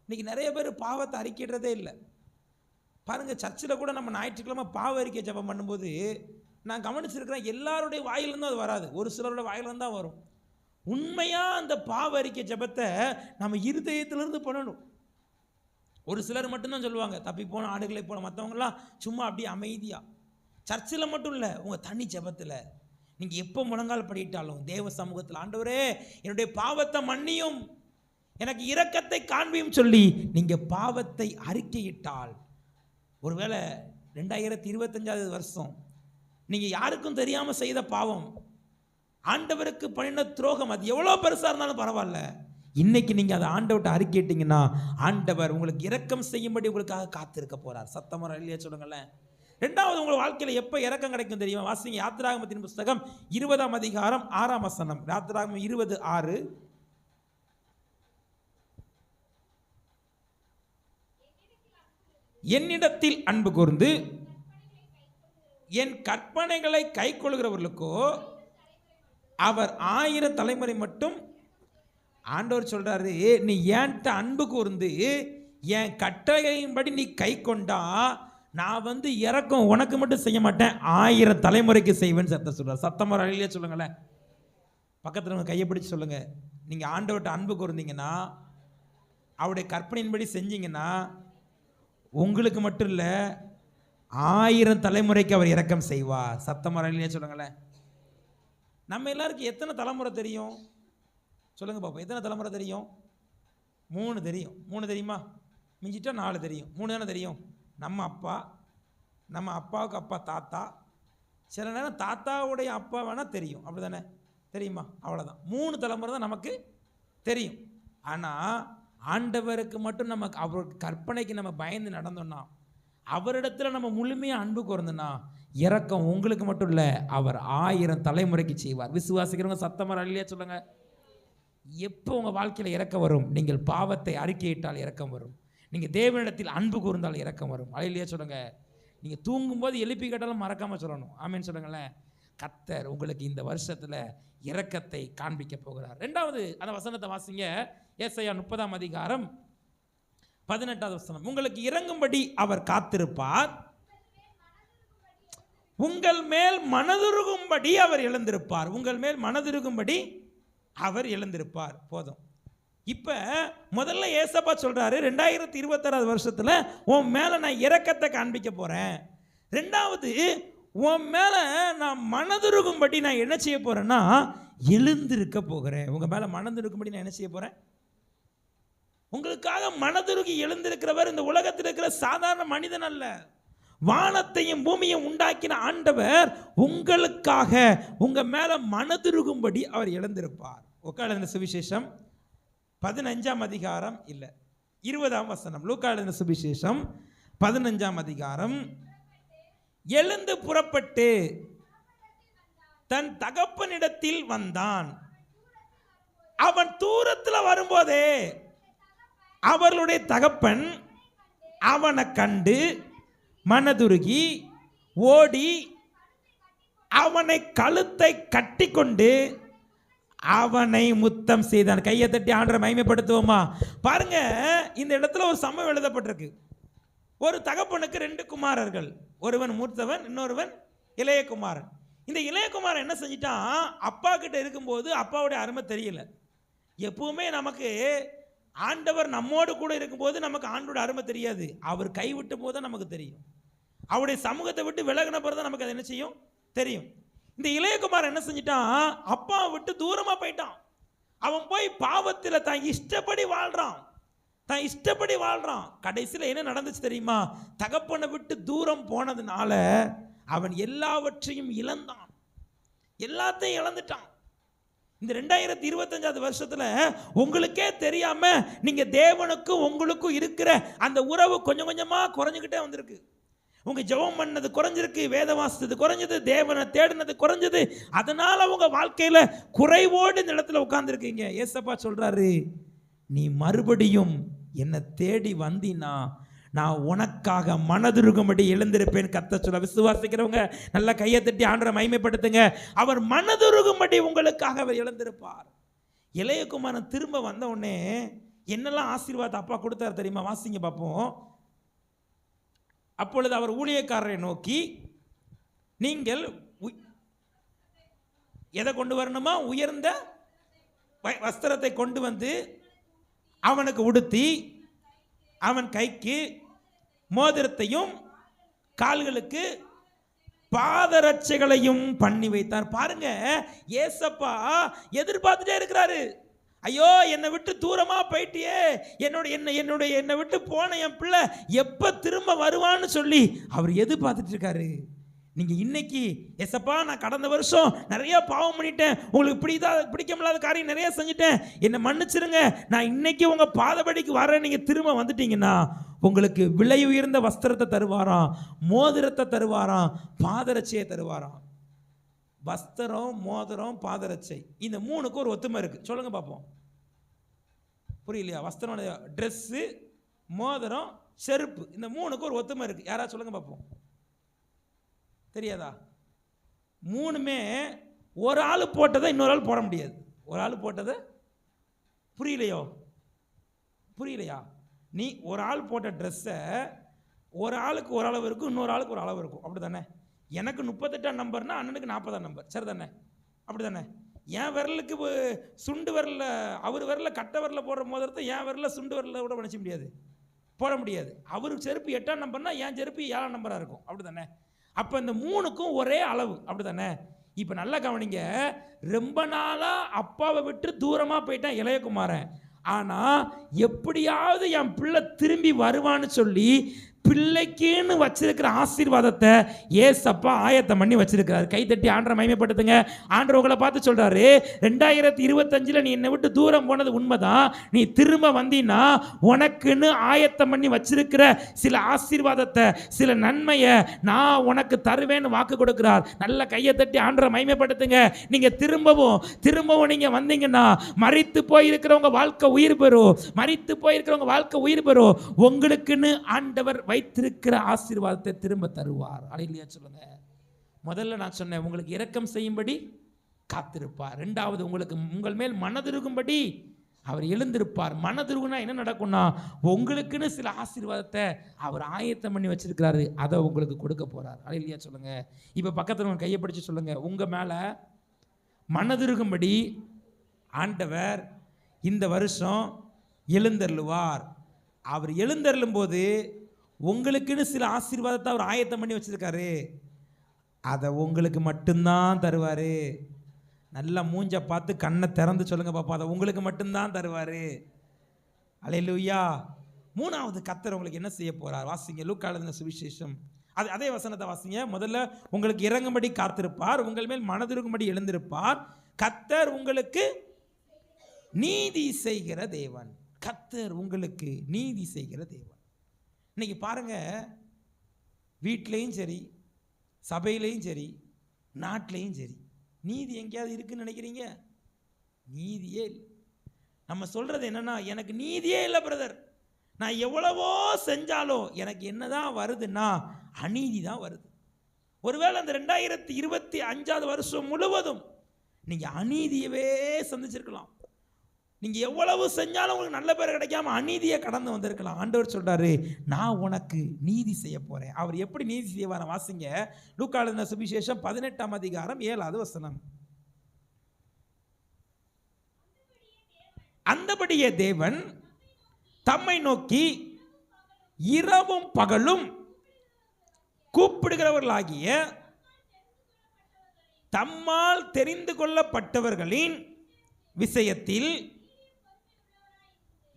இன்னைக்கு நிறைய பேர் பாவத்தை அறிக்கையிடுறதே இல்லை. பாருங்க, சர்ச்சில் கூட நம்ம ஞாயிற்றுக்கிழமை பாவ அறிக்கை ஜெபம் பண்ணும்போது நான் கவனிச்சிருக்கிறேன், எல்லாருடைய வாயிலிருந்தும் அது வராது, ஒரு சிலருடைய வாயிலிருந்து தான் வரும். உண்மையாக அந்த பாவ அறிக்கை ஜெபத்தை நம்ம இருதயத்திலிருந்து பண்ணணும். ஒரு சிலர் மட்டும்தான் சொல்லுவாங்க, தப்பி போன ஆடுகளை போன, மற்றவங்களாம் சும்மா அப்படியே அமைதியாக. சர்ச்சில் மட்டும் இல்லை, உங்கள் தனி ஜெபத்தில் நீங்கள் எப்போ முழங்கால் படிட்டாலும் தேவ சமூகத்தில், ஆண்டவரே என்னுடைய பாவத்தை மன்னியும், எனக்கு இரக்கத்தை காண்பியும் சொல்லி நீங்கள் பாவத்தை அறிக்கையிட்டால், ஒருவேளை 2025 வருஷம் நீங்கள் யாருக்கும் தெரியாமல் செய்த பாவம், ஆண்டவருக்கு பண்ணின துரோகம், அது எவ்வளோ பெருசாக இருந்தாலும் பரவாயில்ல, இன்னைக்கு நீங்கள் அதை ஆண்டவர்கிட்ட அறிக்கையிட்டீங்கன்னா ஆண்டவர் உங்களுக்கு இரக்கம் செய்யும்படி உங்களுக்காக காத்திருக்க போகிறார். சத்தமாக இல்லையா சொல்லுங்களேன். ரெண்டாவது, உங்கள் வாழ்க்கையில் எப்போ இரக்கம் கிடைக்கும் தெரியுமா? வாசிங்க யாத்திராகமத்தின் புஸ்தகம் 20ஆம் அதிகாரம் 6ஆம் வசனம். யாத்திராகமம் 20:6. என்னிடத்தில் அன்பு கூர்ந்து என் கற்பனைகளை கை கொள்கிறவர்களுக்கோ அவர் 1000 தலைமுறை மட்டும். ஆண்டவர் சொல்றாரு, நீ என்கிட்ட அன்பு கூர்ந்து என் கட்டளையின்படி நீ கை கொண்டா நான் இறக்கம் உனக்கு மட்டும் செய்ய மாட்டேன், 1000 தலைமுறைக்கு செய்வேன்னு சத்தம் சொல்றார். சத்தமாக அழிலே சொல்லுங்களேன். பக்கத்தில் கையை பிடிச்சு சொல்லுங்க, நீங்க ஆண்டவர்கிட்ட அன்பு கூர்ந்தீங்கன்னா, அவருடைய கற்பனையின்படி செஞ்சீங்கன்னா உங்களுக்கு மட்டும் இல்லை, 1000 தலைமுறைக்கு அவர் இரக்கம் செய்வார். சத்தமாக அழிலே சொல்லுங்களேன். நம்ம எல்லாருக்கும் எத்தனை தலைமுறை தெரியும் சொல்லுங்க பாப்பா? எத்தனை தலைமுறை தெரியும்? 3 தெரியும். 3 தெரியுமா? மிஞ்சிட்டா 4 தெரியும். 3 தானே தெரியும். நம்ம அப்பா, நம்ம அப்பாவுக்கு அப்பா தாத்தா, சில நேரம் தாத்தாவுடைய அப்பா வேணால் தெரியும், அப்படி தானே? தெரியுமா? அவ்வளோதான். 3 தலைமுறை தான் நமக்கு தெரியும். ஆனால் ஆண்டவருக்கு மட்டும் நம்ம அவர் கற்பனைக்கு நம்ம பயந்து நடந்தோம்னா, அவரிடத்துல நம்ம முழுமையாக அன்பு கூர்ந்தோம்னா இரக்கம் உங்களுக்கு மட்டும் இல்லை, அவர் 1000 தலைமுறைக்கு செய்வார். விசுவாசிக்கிறவங்க சத்தமாக அழிலே சொல்லுங்க. எப்போ உங்கள் வாழ்க்கையில் இரக்கம் வரும்? நீங்கள் பாவத்தை அறிக்கையிட்டால் இரக்கம் வரும். நீங்கள் தேவனிடத்தில் அன்பு கூர்ந்தால் இரக்கம் வரும். அழிலே சொல்லுங்க. நீங்கள் தூங்கும்போது எழுப்பி கேட்டாலும் மறக்காமல் சொல்லணும். ஆமேன்னு சொல்லுங்களேன். கர்த்தர் உங்களுக்கு இந்த வருஷத்தில் இரக்கத்தை காண்பிக்க போகிறார். ரெண்டாவது அந்த வசனத்தை வாசிங்க. ஏசாயா 30ஆம் அதிகாரம் 18வது வசனம். உங்களுக்கு இறங்கும்படி அவர் காத்திருப்பார், உங்கள் மேல் மனதுருகும்படி அவர் எழுந்திருப்பார். உங்கள் மேல் மனதுருகும்படி அவர் எழுந்திருப்பார். போதும். இப்ப முதல்ல ஏசப்பா சொல்றாரு, 2026 வருஷத்துல உன் மேல நான் இரக்கத்தை காண்பிக்க போறேன். ரெண்டாவது, உன் மேல நான் மனதுருகும்படி நான் என்ன செய்ய போறேன்னா எழுந்திருக்க போகிறேன். உங்க மேல மனதுருகும்படி நான் என்ன செய்ய போறேன்? உங்களுக்காக மனதுருகி எழுந்திருக்கிறவர் இந்த உலகத்தில் இருக்கிற சாதாரண மனிதன் அல்ல. வானத்தையும் பூமியையும் உண்டாக்கின ஆண்டவர் உங்களுக்காக உங்க மேல மனதுருகும்படி அவர் எழுந்திருப்பார். லூக்கா எழுதின சுவிசேஷம் 15ஆம் அதிகாரம் இல்ல 20ஆம் வசனம். லூக்கா எழுதின சுவிசேஷம் 15ஆம் அதிகாரம். எழுந்து புறப்பட்டு தன் தகப்பனிடத்தில் வந்தான். அவன் தூரத்தில் வரும்போதே அவர்களுடைய தகப்பன் அவனை கண்டு மனதுருகி ஓடி அவனை கழுத்தை கட்டிக்கொண்டு அவனை முத்தம் செய்தான். கையை தட்டி ஆண்டவரை மகிமைப்படுத்துவோமா? பாருங்க, இந்த இடத்துல ஒரு சம்பவம் எழுதப்பட்டிருக்கு. ஒரு தகப்பனுக்கு 2 குமாரர்கள், ஒருவன் மூத்தவன், இன்னொருவன் இளைய குமாரன். இந்த இளைய குமாரன் என்ன செஞ்சிட்டான்? அப்பா கிட்ட இருக்கும்போது அப்பாவுடைய அருமை தெரியல. எப்பவுமே நமக்கு ஆண்டவர் நம்மோடு கூட இருக்கும்போது நமக்கு ஆண்டோட அருமை தெரியாது. அவர் கைவிட்ட போது தான் நமக்கு தெரியும். அவருடைய சமூகத்தை விட்டு விலகின பிறகு தான் நமக்கு அது என்ன செய்யும் தெரியும். இந்த இளையகுமாரன் என்ன செஞ்சிட்டான்? அப்பாவை விட்டு தூரமா போயிட்டான். அவன் போய் பாவத்தில் தான் இஷ்டப்படி வாழ்றான். கடைசியில் என்ன நடந்துச்சு தெரியுமா? தகப்பனை விட்டு தூரம் போனதுனால அவன் எல்லாவற்றையும் இழந்தான், எல்லாத்தையும் இழந்துட்டான். இந்த 2025 வருஷத்துல உங்களுக்கே தெரியாம நீங்க தேவனுக்கும் உங்களுக்கும் இருக்கிற அந்த உறவு கொஞ்சம் கொஞ்சமா குறைஞ்சுக்கிட்டே வந்திருக்கு. உங்க ஜெபம் பண்ணது குறைஞ்சிருக்கு, வேத வாசித்தது குறைஞ்சது, தேவனை தேடினது குறைஞ்சது. அதனால உங்க வாழ்க்கையில குறைவோடு இந்த இடத்துல உட்கார்ந்துருக்கீங்க. ஏசப்பா சொல்றாரு, நீ மறுபடியும் என்னை தேடி வந்தினா நான் உனக்காக மனதுருகும்படி எழுந்திருப்பேன். கர்த்தர் சொல்ல. விசுவாசிக்கிறவங்க நல்ல கையை தட்டி ஆண்டவரை மகிமைப்படுத்துங்க. அவர் மனதுருகும்படி உங்களுக்காக அவர் எழுந்திருப்பார். இளையகுமாரன் திரும்ப வந்த உடனே என்னெல்லாம் ஆசீர்வாதம் அப்பா கொடுத்தாரு தெரியுமா? வாசிங்க பார்ப்போம். அப்பொழுது அவர் ஊழியக்காரரை நோக்கி, நீங்கள் எதை கொண்டு வரணுமா? உயர்ந்த வஸ்திரத்தை கொண்டு வந்து அவனுக்கு உடுத்தி அவன் கைக்கு மோதிரத்தையும் கால்களுக்கு பாதரட்சைகளையும் பண்ணி வைத்தார். பாருங்க, ஏசப்பா எதிர்பார்த்துட்டே இருக்கிறாரு. ஐயோ, என்னை விட்டு தூரமா போயிட்டியே, என்னை விட்டு போன என் பிள்ளை எப்ப திரும்ப வருவான்னு சொல்லி அவர் எதிர்பார்த்துட்டு இருக்காரு. நீங்க இன்னைக்கு, ஏசப்பா நான் கடந்த வருஷம் நிறைய பாவம் பண்ணிட்டேன், உங்களுக்கு பிடிக்க முடியாத காரியம் நிறைய செஞ்சுட்டேன், என்னை மன்னிச்சிருங்க, நான் இன்னைக்கு உங்க பாதபடிக்கு வரேன், நீங்க திரும்ப வந்துட்டீங்கன்னா உங்களுக்கு விலை உயர்ந்த வஸ்திரத்தை தருவாராம், மோதிரத்தை தருவாராம், பாதரட்சையை தருவாராம். வஸ்திரம், மோதிரம், பாதரட்சை, இந்த மூணுக்கு ஒரு ஒத்துமை இருக்கு. சொல்லுங்க பார்ப்போம். புரியலையா? வஸ்திரம், ட்ரெஸ்ஸு, மோதிரம், செருப்பு, இந்த மூணுக்கு ஒரு ஒத்துமை இருக்கு. யாராவது சொல்லுங்க பார்ப்போம். தெரியாதா? மூணுமே ஒரு ஆள் போட்டதை இன்னொரு ஆள் போட முடியாது. ஒரு ஆள் போட்டதை, புரியலையா? நீ ஒரு ஆள் போட்ட ட்ரெஸ்ஸை ஒரு ஆளுக்கு ஒரு அளவு இருக்கும், இன்னொரு ஆளுக்கு ஒரு அளவு இருக்கும். அப்படி தானே? எனக்கு 38ஆம் நம்பர்னா அண்ணனுக்கு 40ஆம் நம்பர். சரி தானே? அப்படி தானே? என் விரலுக்கு சுண்டு விரலில், அவர் விரலில் கட்டை விரலில் போடுற மோதிரத்தை என் விரலில் சுண்டு விரலில் கூட நினச்ச முடியாது, போட முடியாது. அவருக்கு செருப்பு 8ஆம் நம்பர்னா என் செருப்பு 7ஆம் நம்பராக இருக்கும். அப்படி தானே? அப்போ இந்த மூணுக்கும் ஒரே அளவு. அப்படி தானே? இப்போ நல்லா கவனிங்க. ரொம்ப நாளாக அப்பாவை விட்டு தூரமாக போயிட்டான் இளையகுமாரன். ஆனால் எப்படியாவது என் பிள்ளை திரும்பி வருவான்னு சொல்லி பிள்ளைக்குன்னு வச்சிருக்கிற ஆசீர்வாதத்தை ஏசப்பா ஆயத்தம் பண்ணி வச்சிருக்கிறாரு. கைத்தட்டி ஆண்டரை மகிமைப்படுத்துங்க. ஆண்டவர் உங்களை பார்த்து சொல்றாரு, 2025 நீ என்னை விட்டு தூரம் போனது உண்மைதான், நீ திரும்ப வந்தீன்னா உனக்குன்னு ஆயத்தம் பண்ணி வச்சிருக்கிற சில ஆசீர்வாதத்தை, சில நன்மையை நான் உனக்கு தருவேன்னு வாக்கு கொடுக்கிறார். நல்ல கையை தட்டி ஆண்டரை மகிமைப்படுத்துங்க. நீங்க திரும்பவும் நீங்க வந்தீங்கன்னா மரித்து போயிருக்கிறவங்க வாழ்க்கை உயிர் பெறும், மரித்து போயிருக்கிறவங்க வாழ்க்கை உயிர் பெறும். உங்களுக்குன்னு ஆண்டவர் வைத்திருக்கிற ஆசீர்வாதத்தை திரும்ப தருவார். அல்லேலூயா சொல்லுங்க. முதல்ல நான் சொன்னேன், உங்களுக்கு இரக்கம் செய்யும்படி காத்திருப்பார். இரண்டாவது, உங்களுக்கு உங்கள் மேல் மனதுருகும்படி அவர் எழுந்திருப்பார். மனதுருகுனா என்ன நடக்கும்னா, உங்களுக்குன்னு சில ஆசீர்வாதத்தை அவர் ஆயத்தம் பண்ணி வச்சிருக்கிறாரு, அதை உங்களுக்கு கொடுக்க போறார். அல்லேலூயா சொல்லுங்க. இப்ப பக்கத்துல உங்க கையை பிடிச்சு சொல்லுங்க, உங்க மேல மனதுருகும்படி ஆண்டவர் இந்த வருஷம் எழுந்தருளுவார். அவர் எழுந்தருளும் போது உங்களுக்குன்னு சில ஆசீர்வாதத்தை அவர் ஆயத்தம் பண்ணி வச்சிருக்காரு, அதை உங்களுக்கு மட்டும்தான் தருவார். நல்லா மூஞ்ச பார்த்து கண்ணை திறந்து சொல்லுங்க பாப்பா, அதை உங்களுக்கு மட்டும்தான் தருவார். அல்லேலூயா. மூணாவது, கர்த்தர் உங்களுக்கு என்ன செய்ய போறார்? வாசிங்க, லூக்கா எழுதின சுவிசேஷம், அதே வசனத்தை வாசிங்க. முதல்ல உங்களுக்கு இறங்கும்படி காத்திருப்பார், உங்கள் மேல் மனதிருக்கும்படி எழுந்திருப்பார், கர்த்தர் உங்களுக்கு நீதி செய்கிற தேவன். கர்த்தர் உங்களுக்கு நீதி செய்கிற தேவன். இன்னைக்கு பாருங்க, வீட்லேயும் சரி, சபையிலையும் சரி, நாட்டிலையும் சரி, நீதி எங்கேயாவது இருக்குன்னு நினைக்கிறீங்க? நீதியே இல்லை. நம்ம சொல்றது என்னன்னா, எனக்கு நீதியே இல்லை பிரதர், நான் எவ்வளவோ செஞ்சாலும் எனக்கு என்னதான் வருதுன்னா அநீதி தான் வருது. ஒருவேளை அந்த 2025 வருஷம் முழுவதும் நீங்க அநீதியவே சந்திச்சிருக்கலாம். நீங்க எவ்வளவு செஞ்சாலும் உங்களுக்கு நல்ல பேர் கிடைக்காம அநீதியை கடந்து வந்திருக்கலாம். ஆண்டவர் சொல்றாரு, நான் உனக்கு நீதி செய்ய போறேன். அவர் எப்படி நீதி செய்வார்? வாசிங்க, லூக்கா எழுதின சுவிசேஷம் 18ஆம் அதிகாரம் 7வது வசனம். அந்தபடியே தேவன் தம்மை நோக்கி இரவும் பகலும் கூப்பிடுகிறவர்களாகிய தம்மால் தெரிந்து கொள்ளப்பட்டவர்களின் விஷயத்தில்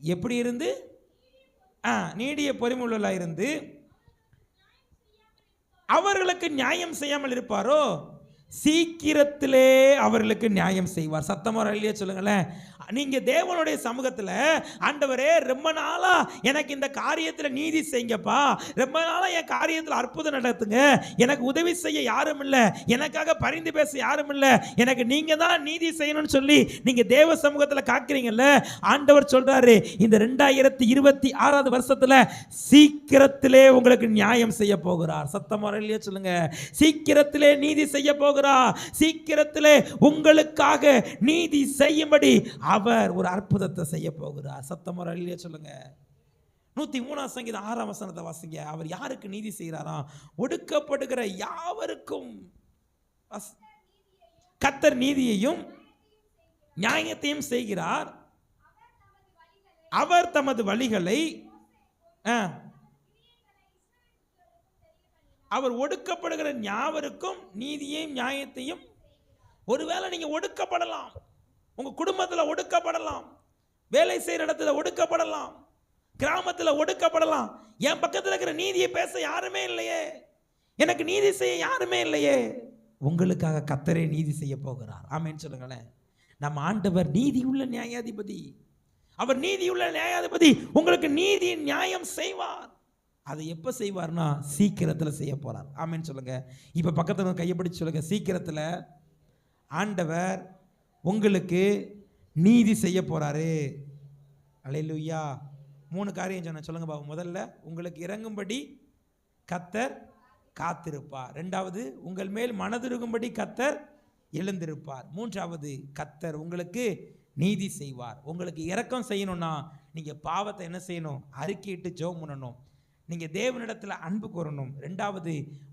எப்படி இருந்து நீடிய பொறுமையுள்ளவர்களாக இருந்து அவர்களுக்கு நியாயம் செய்யாமல் இருப்பாரோ? சீக்கிரத்திலே அவர்களுக்கு நியாயம் செய்வார். சத்தமா இல்லையா சொல்லுங்களேன். நீங்க தேவனுடைய சமூகத்தில், ஆண்டவரே ரொம்ப நாளா எனக்கு இந்த காரியத்தில் நீதி செய்யுங்கப்பா, ரொம்ப நாளா என் காரியத்தில் அற்புதம் நடத்துங்க, எனக்கு உதவி செய்ய யாரும் இல்லை, எனக்காக பரிந்து பேச யாரும் இல்லை, எனக்கு நீங்க தான் நீதி செய்யணும்னு சொல்லி நீங்க தேவ சமூகத்தில் காக்கிறீங்கல்ல, ஆண்டவர் சொல்றாரு இந்த 2026 வருஷத்துல சீக்கிரத்திலே உங்களுக்கு நியாயம் செய்ய போகிறார். சத்தமா இல்லையா சொல்லுங்க. சீக்கிரத்திலே நீதி செய்ய போகிறார். சீக்கிரத்திலே உங்களுக்காக நீதி செய்யும்படி அவர் ஒரு அற்புதத்தை செய்ய போகிறார். சத்தமா இல்லையா சொல்லுங்க. 103 சங்கீதம் 6 வசனத்தை வாசிங்க. அவர் யாருக்கு நீதி செய்கிறாராம்? ஒடுக்கப்படுகிற யாவருக்கும் கர்த்தர் நீதியையும் நியாயத்தையும் செய்கிறார். அவர் தமது வழிகளை அவர் ஒடுக்கப்படுகிற யாவருக்கும் நீதியையும் நியாயத்தையும். ஒருவேளை நீங்க ஒடுக்கப்படலாம், உங்க குடும்பத்தில் ஒடுக்கப்படலாம், வேலை செய்கிற இடத்துல ஒடுக்கப்படலாம், கிராமத்தில் ஒடுக்கப்படலாம். என் பக்கத்தில் இருக்கிற நீதியை பேச யாருமே இல்லையே, எனக்கு நீதி செய்ய யாருமே இல்லையே. உங்களுக்காக கர்த்தரே நீதி செய்ய போகிறார். ஆமென் சொல்லுங்களேன். நம்ம ஆண்டவர் நீதியுள்ள நியாயாதிபதி. அவர் நீதியுள்ள நியாயாதிபதி. உங்களுக்கு நீதி நியாயம் செய்வார். அதை எப்போ செய்வார்னா சீக்கிரத்தில் செய்ய போறார். ஆமென் சொல்லுங்க. இப்போ பக்கத்தில் கையை பிடிச்சு சொல்லுங்க, சீக்கிரத்தில் ஆண்டவர் உங்களுக்கு நீதி செய்ய போறாரு. அல்லேலூயா. 3 காரியம் சொன்ன சொல்லுங்க பாபு. முதல்ல, உங்களுக்கு இறங்கும்படி கர்த்தர் காத்திருப்பார். 2வது, உங்கள் மேல் மனதுருகும்படி கர்த்தர் எழுந்திருப்பார். 3வது, கர்த்தர் உங்களுக்கு நீதி செய்வார். உங்களுக்கு இரக்கம் செய்யணும்னா நீங்க பாவத்தை என்ன செய்யணும்? அறிக்கையிட்டு ஜெபம் பண்ணணும். நீங்க தேவனிடத்துல அன்பு கூறணும். 2வது,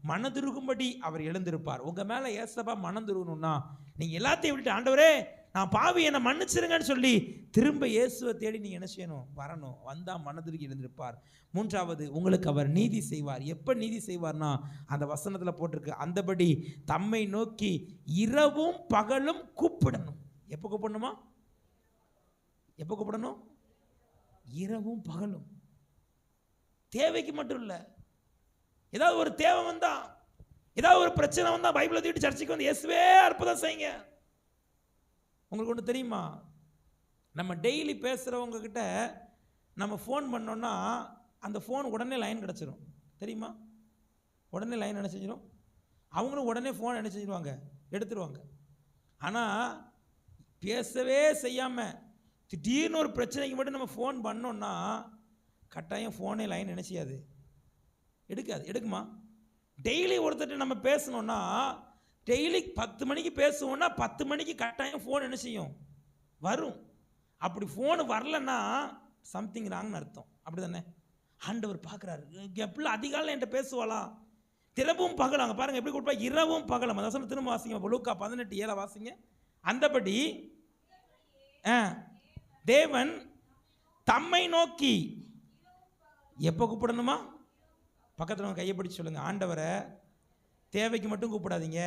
மனதுருகும்படி அவர் எழுந்திருப்பார். உங்க மேல ஏசப்பா மனதுருகணும்னா நீங்க எல்லாத்தையும் விட்டுட்டு, ஆண்டவரே நான் பாவி, என்னை மன்னிச்சிருங்கன்னு சொல்லி திரும்ப இயேசுவை தேடி நீங்க என்ன செய்யணும்? வரணும். வந்தா மனதுருகி எழுந்திருப்பார். 3வது, உங்களுக்கு அவர் நீதி செய்வார். எப்ப நீதி செய்வார்னா அந்த வசனத்துல போட்டிருக்கு, அந்தபடி தம்மை நோக்கி இரவும் பகலும் கூப்பிடணும். எப்ப கூப்பிடணுமா? எப்ப கூப்பிடணும்? இரவும் பகலும். தேவைக்கு மட்டும் இல்லை, ஏதாவது ஒரு தேவை வந்தா, ஏதாவது ஒரு பிரச்சனை வந்தா பைபிளை தூக்கிட்டு சர்ச்சைக்கு வந்து இயேசுவே அற்புதம் செய்யுங்க. உங்களுக்கு ஒன்று தெரியுமா? நம்ம டெய்லி பேசுகிறவங்க கிட்ட நம்ம ஃபோன் பண்ணோன்னா அந்த ஃபோன் உடனே லைன் கிடச்சிரும். தெரியுமா? உடனே லைன் என்ன செஞ்சிடும்? அவங்களும் உடனே ஃபோன் என்ன செஞ்சிடுவாங்க? எடுத்துருவாங்க. ஆனால் பேசவே செய்யாமல் திடீர்னு ஒரு பிரச்சனைக்கு மட்டும் நம்ம ஃபோன் பண்ணோன்னா கட்டாயம் ஃபோனே லைன் என்ன செய்யாது? எடுக்காது. எடுக்குமா? டெய்லி ஒருத்தர் நம்ம பேசணுன்னா, டெய்லி 10 மணிக்கு பேசுவோன்னா 10 மணிக்கு கட்டாயம் ஃபோன் என்ன செய்யும்? வரும். அப்படி ஃபோன் வரலன்னா சம்திங் ராங்னு அர்த்தம். அப்படி தானே? ஆண்டவர் பார்க்குறாரு, எப்படிலாம் அதிகாலையில் என்கிட்ட பேசுவாளாம், திரவும் பகலாங்க பாருங்க எப்படி கொடுப்பா, இரவும் பகலும். அந்த வசனம் திரும்ப வாசிங்க. லூக்கா 18:7 வாசிங்க. அந்தபடி தேவன் தம்மை நோக்கி எப்போ கூப்பிடணுமா? பக்கத்தில் கையை பிடிச்சு சொல்லுங்க, ஆண்டவரை தேவைக்கு மட்டும் கூப்பிடாதீங்க,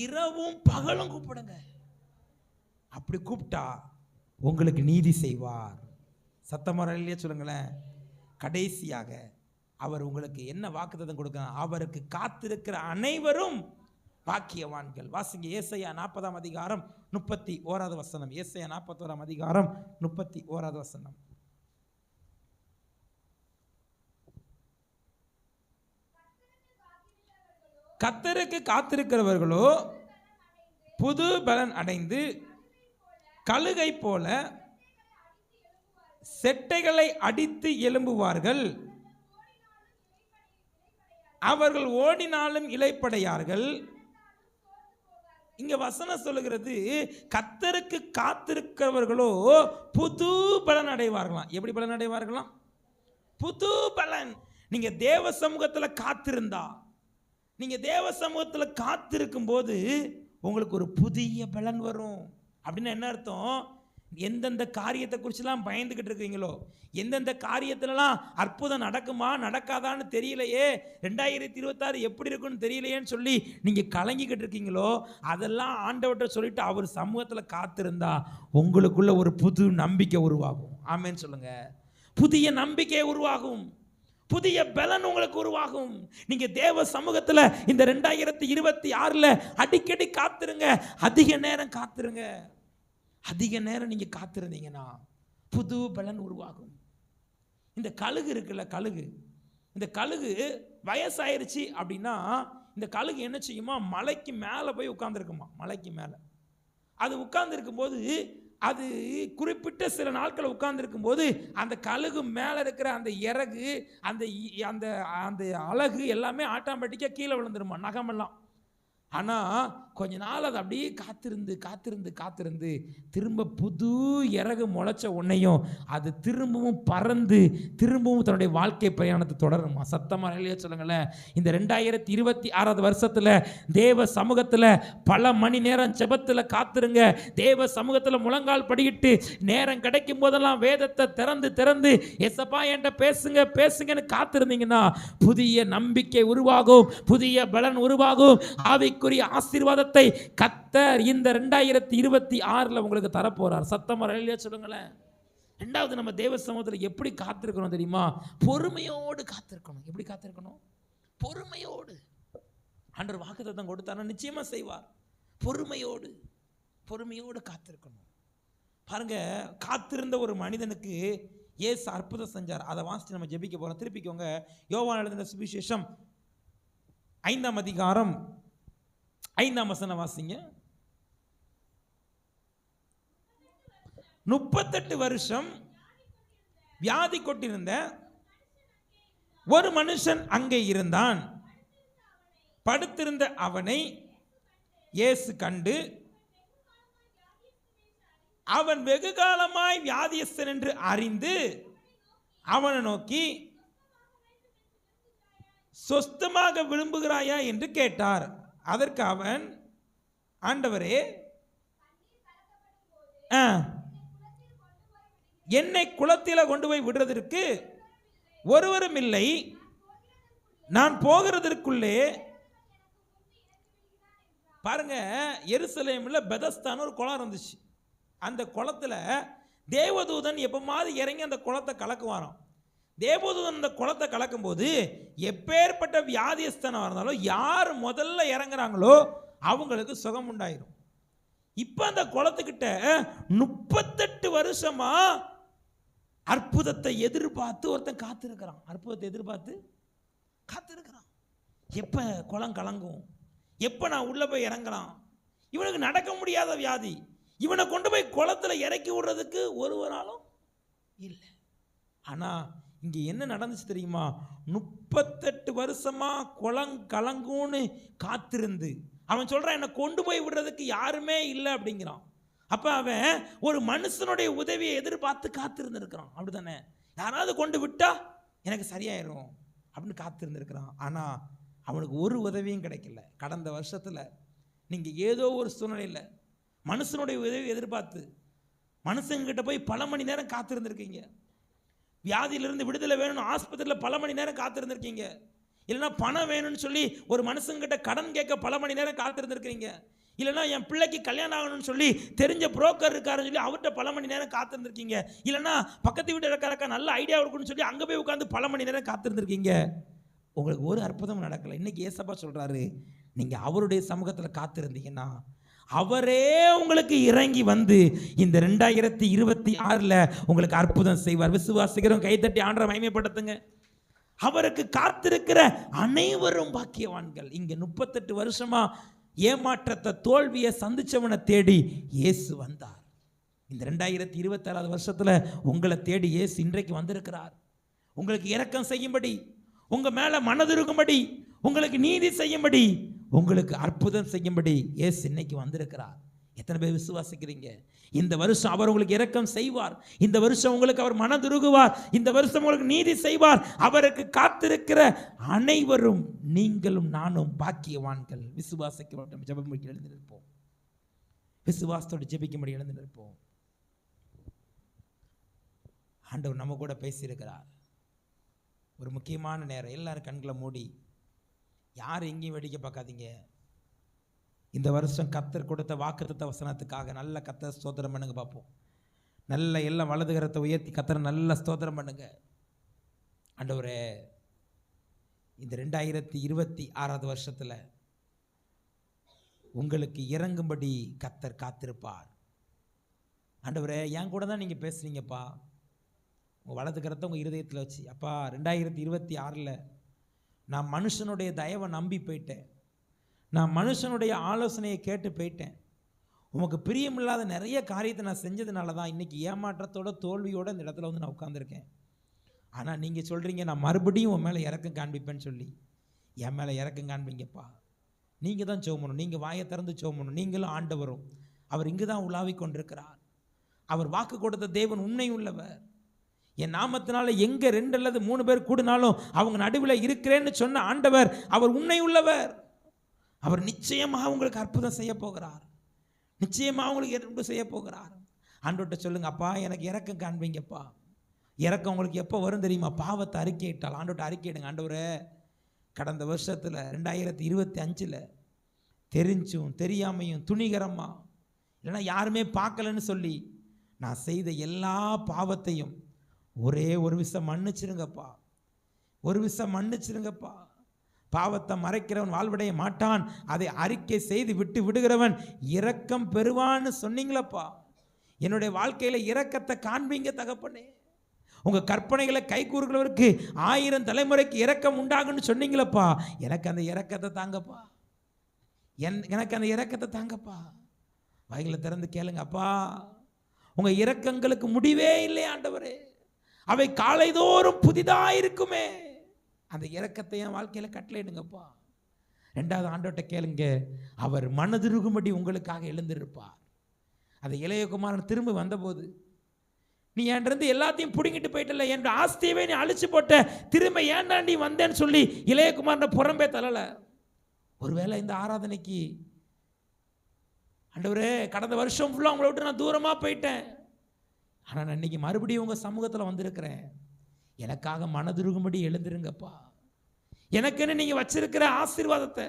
இரவும் பகலும் கூப்பிடுங்க. அப்படி கூப்பிட்டா உங்களுக்கு நீதி செய்வார். சத்தமா இல்லையா சொல்லுங்களேன். கடைசியாக அவர் உங்களுக்கு என்ன வாக்குத்தத்தம் கொடுக்கிறார்? அவருக்கு காத்திருக்கிற அனைவரும் பாக்கியவான்கள். வாசிங்க ஏசாயா 40:31 வசனம். ஏசாயா 41:31 வசனம். கர்த்தருக்கு காத்திருக்கிறவர்களோ புது பலன் அடைந்து கழுகை போல செட்டைகளை அடித்து எழும்புவார்கள். அவர்கள் ஓடினாலும் இளைப்படையார்கள். இங்க வசனம் சொல்லுகிறது, கர்த்தருக்கு காத்திருக்கிறவர்களோ புது பலன் அடைவார்களாம். எப்படி பலன் அடைவார்களாம்? புது பலன். நீங்க தேவ சமூகத்தில் காத்திருந்தா, நீங்க தேவ சமூகத்தில் காத்திருக்கும் போது உங்களுக்கு ஒரு புதிய பலன் வரும். அப்படின்னு என்ன அர்த்தம்? எந்தெந்த காரியத்தை குறிச்செல்லாம் பயந்துகிட்டு இருக்கீங்களோ, எந்தெந்த காரியத்திலலாம் அற்புதம் நடக்குமா நடக்காதான்னு தெரியலையே, 2026 எப்படி இருக்குன்னு தெரியலையேன்னு சொல்லி நீங்கள் கலங்கிக்கிட்டு இருக்கீங்களோ, அதெல்லாம் ஆண்டவர்கிட்ட சொல்லிட்டு அவர் சமூகத்தில் காத்திருந்தா உங்களுக்குள்ள ஒரு புது நம்பிக்கை உருவாகும். ஆமேன்னு சொல்லுங்க. புதிய நம்பிக்கை உருவாகும். புதிய பலன் உங்களுக்கு உருவாகும். நீங்க தேவ சமூகத்துல இந்த 2026ல அடிக்கடி காத்துருங்க. அதிக நேரம் காத்துருங்க. அதிக நேரம் நீங்க காத்திருந்தீங்கன்னா புது பலன் உருவாகும். இந்த கழுகு இருக்குல்ல, கழுகு, இந்த கழுகு வயசாயிருச்சு அப்படின்னா இந்த கழுகு என்ன செய்யுமா, மலைக்கு மேலே போய் உட்கார்ந்துருக்குமா. மலைக்கு மேலே அது உட்கார்ந்துருக்கும் போது, அது குறிப்பிட்ட சில நாட்கள் உட்கார்ந்துருக்கும் போது அந்த கழுகு மேலே இருக்கிற அந்த இறகு, அந்த அந்த அந்த அழகு எல்லாமே ஆட்டோமேட்டிக்காக கீழே விழுந்துருமா, நகமெல்லாம். ஆனால் கொஞ்ச நாள் அது அப்படியே காத்திருந்து காத்திருந்து காத்திருந்து திரும்ப புது இறகு முளைச்ச உன்னையும் அது திரும்பவும் பறந்து திரும்பவும் தன்னுடைய வாழ்க்கை பிரயாணத்தை தொடருமா. சத்தமாக இல்லையா சொல்லுங்களேன். இந்த 2026 வருஷத்தில் தேவ சமூகத்தில் பல மணி நேரம் ஜெபத்தில் காத்துருங்க. தேவ சமூகத்தில் முழங்கால் படிக்கிட்டு நேரம் கிடைக்கும் போதெல்லாம் வேதத்தை திறந்து திறந்து எசப்பா என்கிட்ட பேசுங்க பேசுங்கன்னு காத்திருந்தீங்கன்னா புதிய நம்பிக்கை உருவாகும், புதிய பலன் உருவாகும். ஆவிக்குரிய ஆசீர்வாதத்தை கர்த்தர் இந்த 2026ல் உங்களுக்கு தரப்போறார். சத்தமா இல்லையா சொல்லுங்களேன். ரெண்டாவது, நம்ம தேவ சமூகத்தில் எப்படி காத்திருக்கணும் தெரியுமா? பொறுமையோடு காத்திருக்கணும். எப்படி காத்திருக்கணும்? பொறுமையோடு. ஆண்டவர் வாக்குத்தத்தம் கொடுத்தாருன்னா நிச்சயமா செய்வார். பொறுமையோடு, பொறுமையோடு காத்திருக்கணும். பாருங்க, காத்திருந்த ஒரு மனிதனுக்கு இயேசு அற்புதம் செஞ்சார். அதை வாசித்து நம்ம ஜெபிக்க போறோம். திருப்பிக்கோங்க, யோவான் எழுதின சுவிசேஷம் 5ஆம் அதிகாரம் 5ஆம் வசனம் வாசிங்க. 38 வருஷம் வியாதி கொண்டிருந்த ஒரு மனுஷன் அங்கே இருந்தான். படுத்திருந்த அவனை இயேசு கண்டு, அவன் வெகு காலமாய் வியாதியஸ்தன் என்று அறிந்து அவனை நோக்கி, சொஸ்தமாக விரும்புகிறாயா என்று கேட்டார். அதற்கு அவன், ஆண்டவரே, என்னை குளத்தில் கொண்டு போய் விடுறதற்கு ஒருவரும் இல்லை, நான் போகிறதற்குள்ளே. பாருங்க, எருசலேமில் பெதஸ்தான்னு ஒரு குளம் இருந்துச்சு. அந்த குளத்துல தேவதூதன் எப்பமாவது இறங்கி அந்த குளத்தை கலக்குவாராம். தேவதூதன் அந்த குளத்தை கலக்கும் போது எப்பேற்பட்ட வியாதியஸ்தனாக இருந்தாலும் யார் முதல்ல இறங்குறாங்களோ அவங்களுக்கு சுகம் உண்டாயிரும். இப்போ அந்த குளத்துக்கிட்ட 38 வருஷமா அற்புதத்தை எதிர்பார்த்து ஒருத்தன் காத்திருக்கிறான். அற்புதத்தை எதிர்பார்த்து காத்திருக்கிறான். எப்போ குளம் கலங்கும், எப்போ நான் உள்ளே போய் இறங்கலாம். இவனுக்கு நடக்க முடியாத வியாதி. இவனை கொண்டு போய் குளத்தில் இறக்கி விடுறதுக்கு ஒருவராலும் இல்லை. ஆனால் இங்கே என்ன நடந்துச்சு தெரியுமா? 38 வருஷமா குளம் கலங்கும்னு காத்திருந்து அவன் சொல்கிறான், என்னை கொண்டு போய் விடுறதுக்கு யாருமே இல்லை அப்படிங்கிறான். அப்போ அவன் ஒரு மனுஷனுடைய உதவியை எதிர்பார்த்து காத்திருந்துருக்கிறான். அப்படி தானே? யாராவது கொண்டு விட்டா எனக்கு சரியாயிரும் அப்படின்னு காத்திருந்துருக்கிறான். ஆனால் அவனுக்கு ஒரு உதவியும் கிடைக்கல. கடந்த வருஷத்தில் நீங்கள் ஏதோ ஒரு சூழ்நிலையில் மனுஷனுடைய உதவி எதிர்பார்த்து மனுஷங்கிட்ட போய் பல மணி நேரம் காத்திருந்துருக்கீங்க. வியாதியிலிருந்து விடுதலை வேணும்னு ஆஸ்பத்திரியில் பல மணி நேரம் காத்திருந்துருக்கீங்க. இல்லைன்னா பணம் வேணும்னு சொல்லி ஒரு மனுஷங்கிட்ட கடன் கேட்க பல மணி நேரம் காத்திருந்துருக்கீங்க. இல்லைன்னா என் பிள்ளைக்கு கல்யாணம் ஆகணும்னு சொல்லி தெரிஞ்ச புரோக்கர் இருக்காருன்னு சொல்லி அவர்கிட்ட பல மணி நேரம் காத்திருந்துருக்கீங்க. இல்லைன்னா பக்கத்து வீட்டு இருக்காரக்கா நல்ல ஐடியா இருக்குன்னு சொல்லி அங்கே போய் உட்காந்து பல மணி நேரம் காத்திருந்துருக்கீங்க. உங்களுக்கு ஒரு அற்புதம் நடக்கலை. இன்னைக்கு ஏசப்பா சொல்கிறாரு, நீங்கள் அவருடைய சமூகத்தில் காத்திருந்தீங்கன்னா அவரே உங்களுக்கு இறங்கி வந்து இந்த 2026ல் உங்களுக்கு அற்புதம் செய்வார். விசுவாசிக்கிறோம், கைத்தட்டி ஆண்டவரை மகிமைப்படுத்துங்க. அவருக்கு காத்திருக்கிற அனைவரும் பாக்கியவான்கள். இங்கே 38 வருஷமா ஏமாற்றத்தை தோல்வியை சந்திச்சவனை தேடி இயேசு வந்தார். இந்த 2026 வருஷத்தில் உங்களை தேடி இயேசு இன்றைக்கு வந்திருக்கிறார். உங்களுக்கு இரக்கம் செய்யும்படி, உங்க மேல மனதிருக்கும்படி, உங்களுக்கு நீதி செய்யும்படி, உங்களுக்கு அற்புதம் செய்யும்படி இயேசு இன்னைக்கு வந்திருக்கிறார். எத்தனை பேர் விசுவாசிக்கிறீங்க? இந்த வருஷம் அவர் உங்களுக்கு இரக்கம் செய்வார். இந்த வருஷம் உங்களுக்கு அவர் மனதுருகுவார். இந்த வருஷம் உங்களுக்கு நீதி செய்வார். அவருக்கு காத்திருக்கிற அனைவரும் நீங்களும் நானும் பாக்கியவான்கள். விசுவாசிக்க ஜெபம் எழுந்து நிற்போம். விசுவாசத்தோடு ஜெபிக்கும்படி எழுந்து நிற்போம். ஆண்டவர் நம்ம கூட பேசியிருக்கிறார். ஒரு முக்கியமான நேரம். எல்லாரும் கண்களை மூடி, யார் எங்கேயும் வேடிக்கை பார்க்காதீங்க. இந்த வருஷம் கர்த்தர் கொடுத்த வாக்குத்தத்த வசனத்துக்காக நல்ல கர்த்தர் ஸ்தோத்திரம் பண்ணுங்க பார்ப்போம். நல்ல எல்லாம் வலதுகரத்தை உயர்த்தி கர்த்தரை நல்ல ஸ்தோத்திரம் பண்ணுங்க. ஆண்டவரே, இந்த 2026 வருஷத்துல உங்களுக்கு இறங்கும்படி கர்த்தர் காத்திருப்பார். ஆண்டவரே, என் கூட தான் நீங்கள் பேசுறீங்கப்பா. உங்கள் வலது கரத்தை உங்கள் இருதயத்தில் வச்சு, அப்பா 2026 நான் மனுஷனுடைய தயவை நம்பி போயிட்டேன், நான் மனுஷனுடைய ஆலோசனையை கேட்டு போயிட்டேன், உமக்கு பிரியமில்லாத நிறைய காரியத்தை நான் செஞ்சதுனால தான் இன்றைக்கி ஏமாற்றத்தோட தோல்வியோடு இந்த இடத்துல வந்து நான் உட்காந்துருக்கேன். ஆனால் நீங்கள் சொல்கிறீங்க நான் மறுபடியும் உன் மேலே இறக்கம் காண்பிப்பேன்னு சொல்லி. என் மேலே இறக்கம் காண்பீங்கப்பா. நீங்கள் தான் சோமணும், நீங்கள் வாயை திறந்து சோமணும். நீங்களும் ஆண்டவரும் அவர் இங்கு தான் உலாவி கொண்டிருக்கிறார். அவர் வாக்கு கொடுத்த தேவன் உண்மை உள்ளவர். என் நாமத்தினால எங்கே 2 அல்லது 3 பேர் கூடினாலும் அவங்க நடுவில் இருக்கிறேன்னு சொன்ன ஆண்டவர் அவர் உண்மை உள்ளவர். அவர் நிச்சயமாக உங்களுக்கு அற்புதம் செய்ய போகிறார், நிச்சயமாக உங்களுக்கு ஏற்பு செய்ய போகிறார். ஆண்டவர்கிட்ட சொல்லுங்க, அப்பா எனக்கு இறக்கம் காண்பீங்கப்பா. இறக்கம் உங்களுக்கு எப்போ வரும் தெரியுமா? பாவத்தை அறிக்கையிட்டால். ஆண்டவர்கிட்ட அறிக்கையிடுங்க, ஆண்டவரே கடந்த வருஷத்தில் 2025 தெரிஞ்சும் தெரியாமையும் துணிகரமாக இல்லைன்னா யாருமே பார்க்கலன்னு சொல்லி நான் செய்த எல்லா பாவத்தையும் ஒரே ஒரு விஷயம் மன்னிச்சிருங்கப்பா, ஒரு விஷயம் மன்னிச்சிருங்கப்பா. பாவத்தை மறைக்கிறவன் வாழ்வடைய மாட்டான், அதை அறிக்கை செய்து விட்டு விடுகிறவன் இரக்கம் பெறுவான்னு சொன்னீங்களப்பா. என்னுடைய வாழ்க்கையில் இரக்கத்தை காண்பீங்க தகப்பனே. உங்கள் கற்பனைகளை கை கூறுகிறவருக்கு 1000 தலைமுறைக்கு இரக்கம் உண்டாகுன்னு சொன்னீங்களப்பா. எனக்கு அந்த இரக்கத்தை தாங்கப்பா, எனக்கு அந்த இரக்கத்தை தாங்கப்பா. வாய்களை திறந்து கேளுங்க, அப்பா உங்கள் இரக்கங்களுக்கு முடிவே இல்லை ஆண்டவரே, அவை காலைதோறும் புதிதாக இருக்குமே. அந்த இரக்கத்தை என் வாழ்க்கையில் கட்டளையிடுங்கப்பா. 2வது ஆண்டவர்கிட்ட கேளுங்க, அவர் மனதுருகும்படி உங்களுக்காக எழுந்திருப்பார். அந்த இளையகுமாரன் திரும்ப வந்தபோது, நீ என்கிட்ட எல்லாத்தையும் பிடுங்கிட்டு போயிட்டல, என் ஆஸ்தியவே நீ அழிச்சு போட்ட, திரும்ப ஏன்டா நீ வந்தேன்னு சொல்லி இளையகுமாரனை புறம்பே தள்ளல. ஒருவேளை இந்த ஆராதனைக்கு ஆண்டவரே கடந்த வருஷம் ஃபுல்லாக உங்களை விட்டு நான் தூரமாக போயிட்டேன், ஆனால் நான் இன்னைக்கு மறுபடியும் உங்கள் சமூகத்தில் வந்திருக்கிறேன், எனக்காக மனதுருகும்படி எழுந்திருங்கப்பா. எனக்குன்னு நீங்கள் வச்சிருக்கிற ஆசீர்வாதத்தை,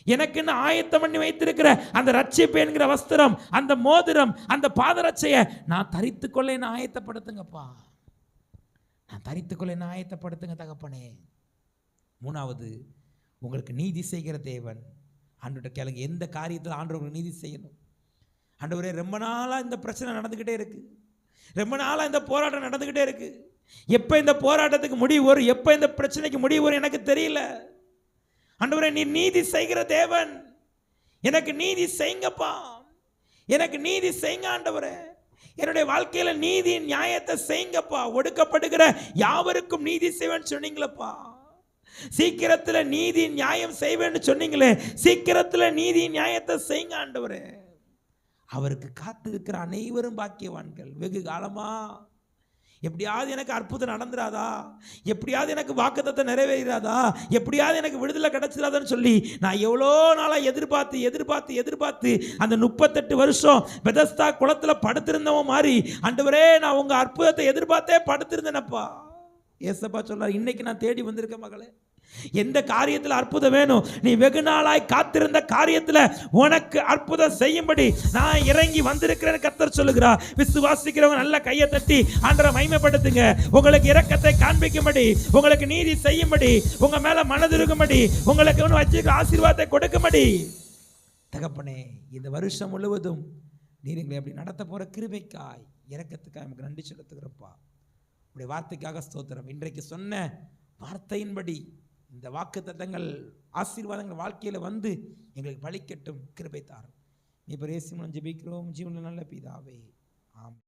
எனக்குன்னு ஆயத்தம் பண்ணி வைத்திருக்கிற அந்த ரட்சிப்பு என்கிற வஸ்திரம், அந்த மோதிரம், அந்த பாதரட்சையை நான் தரித்துக்கொள்ள என்ன ஆயத்தப்படுத்துங்கப்பா. நான் தரித்துக்கொள்ள என்ன ஆயத்தப்படுத்துங்க தகப்பனே. 3வது, உங்களுக்கு நீதி செய்கிற தேவன். ஆண்டவர்கிட்ட கேளுங்க, எந்த காரியத்தில் ஆண்டவர் உங்களுக்கு நீதி செய்யணும். ஆண்டவரே ரொம்ப நாளாக இந்த பிரச்சனை நடந்துக்கிட்டே இருக்கு, ரொம்ப நாளாக இந்த போராட்டம் நடந்துக்கிட்டே இருக்கு, எப்போ இந்த போராட்டத்துக்கு முடிவு வரும், எப்போ இந்த பிரச்சனைக்கு முடிவு வரும் எனக்கு தெரியல. ஆண்டவரே நீ நீதி செய்கிற தேவன், எனக்கு நீதி செய்யுங்கப்பா, எனக்கு நீதி செய்யுங்க ஆண்டவரே. என்னுடைய வாழ்க்கையில் நீதி நியாயத்தை செய்யுங்கப்பா. ஒடுக்கப்படுகிற யாவருக்கும் நீதி செய்வேன்னு சொன்னீங்களப்பா. சீக்கிரத்தில் நீதி நியாயம் செய்வேன்னு சொன்னீங்களே, சீக்கிரத்தில் நீதி நியாயத்தை செய்யுங்க ஆண்டவரே. அவருக்கு காத்திருக்கிற அனைவரும் பாக்கியவான்கள். வெகு காலமா எப்படியாவது எனக்கு அற்புதம் நடந்துராதா, எப்படியாவது எனக்கு வாக்குத்தத்தை நிறைவேறாதா, எப்படியாவது எனக்கு விடுதலை கிடைச்சிடாதான்னு சொல்லி நான் எவ்வளோ நாளாக எதிர்பார்த்து அந்த 38 வருஷம் பெதஸ்தா குளத்தில் படுத்திருந்தவன் மாதிரி ஆண்டவரே நான் உங்கள் அற்புதத்தை எதிர்பார்த்தே படுத்திருந்தேனப்பா. ஏசப்பா சொல்றார், இன்னைக்கு நான் தேடி வந்திருக்கேன் மகளே. எந்த காரியத்தில் அற்புதம் வேணும், நீ வெகு நாளாய் காத்திருந்த காரியத்தில் உனக்கு அற்புதம் செய்யும்படி நான் இறங்கி வந்திருக்கிறேன் கர்த்தர் சொல்லுகிறார். விசுவாசிக்கிறவங்க நல்ல கையை தட்டி ஆண்டவரை மகிமைப்படுத்துங்க. உங்களுக்கு இரக்கத்தை காண்பிக்கும்படி, உங்களுக்கு நீதி செய்யும்படி, உங்க மேல மனதிருக்கும்படி, உங்களுக்கு வச்சிருக்கிற ஆசீர்வாதத்தை கொடுக்கும்படி தகப்பனே இந்த வருஷம் முழுவதும் நீர் எங்களை அப்படி நடத்த போற கிருபைக்காய் இரக்கத்துக்காய் நமக்கு நன்றி செலுத்துகிறப்பா. உடைய வார்த்தைக்காக ஸ்தோத்திரம். இன்றைக்கு சொன்ன வார்த்தையின்படி இந்த வாக்குத்தத்தங்கள் ஆசீர்வாதங்கள் வாழ்க்கையில் வந்து எங்களுக்கு பலிக்கட்டும், கிருபை தாரும். நீ இயேசு மூலம் ஜெபிக்கிறோம் ஜீவனில் நல்ல பிதாவே, ஆமென்.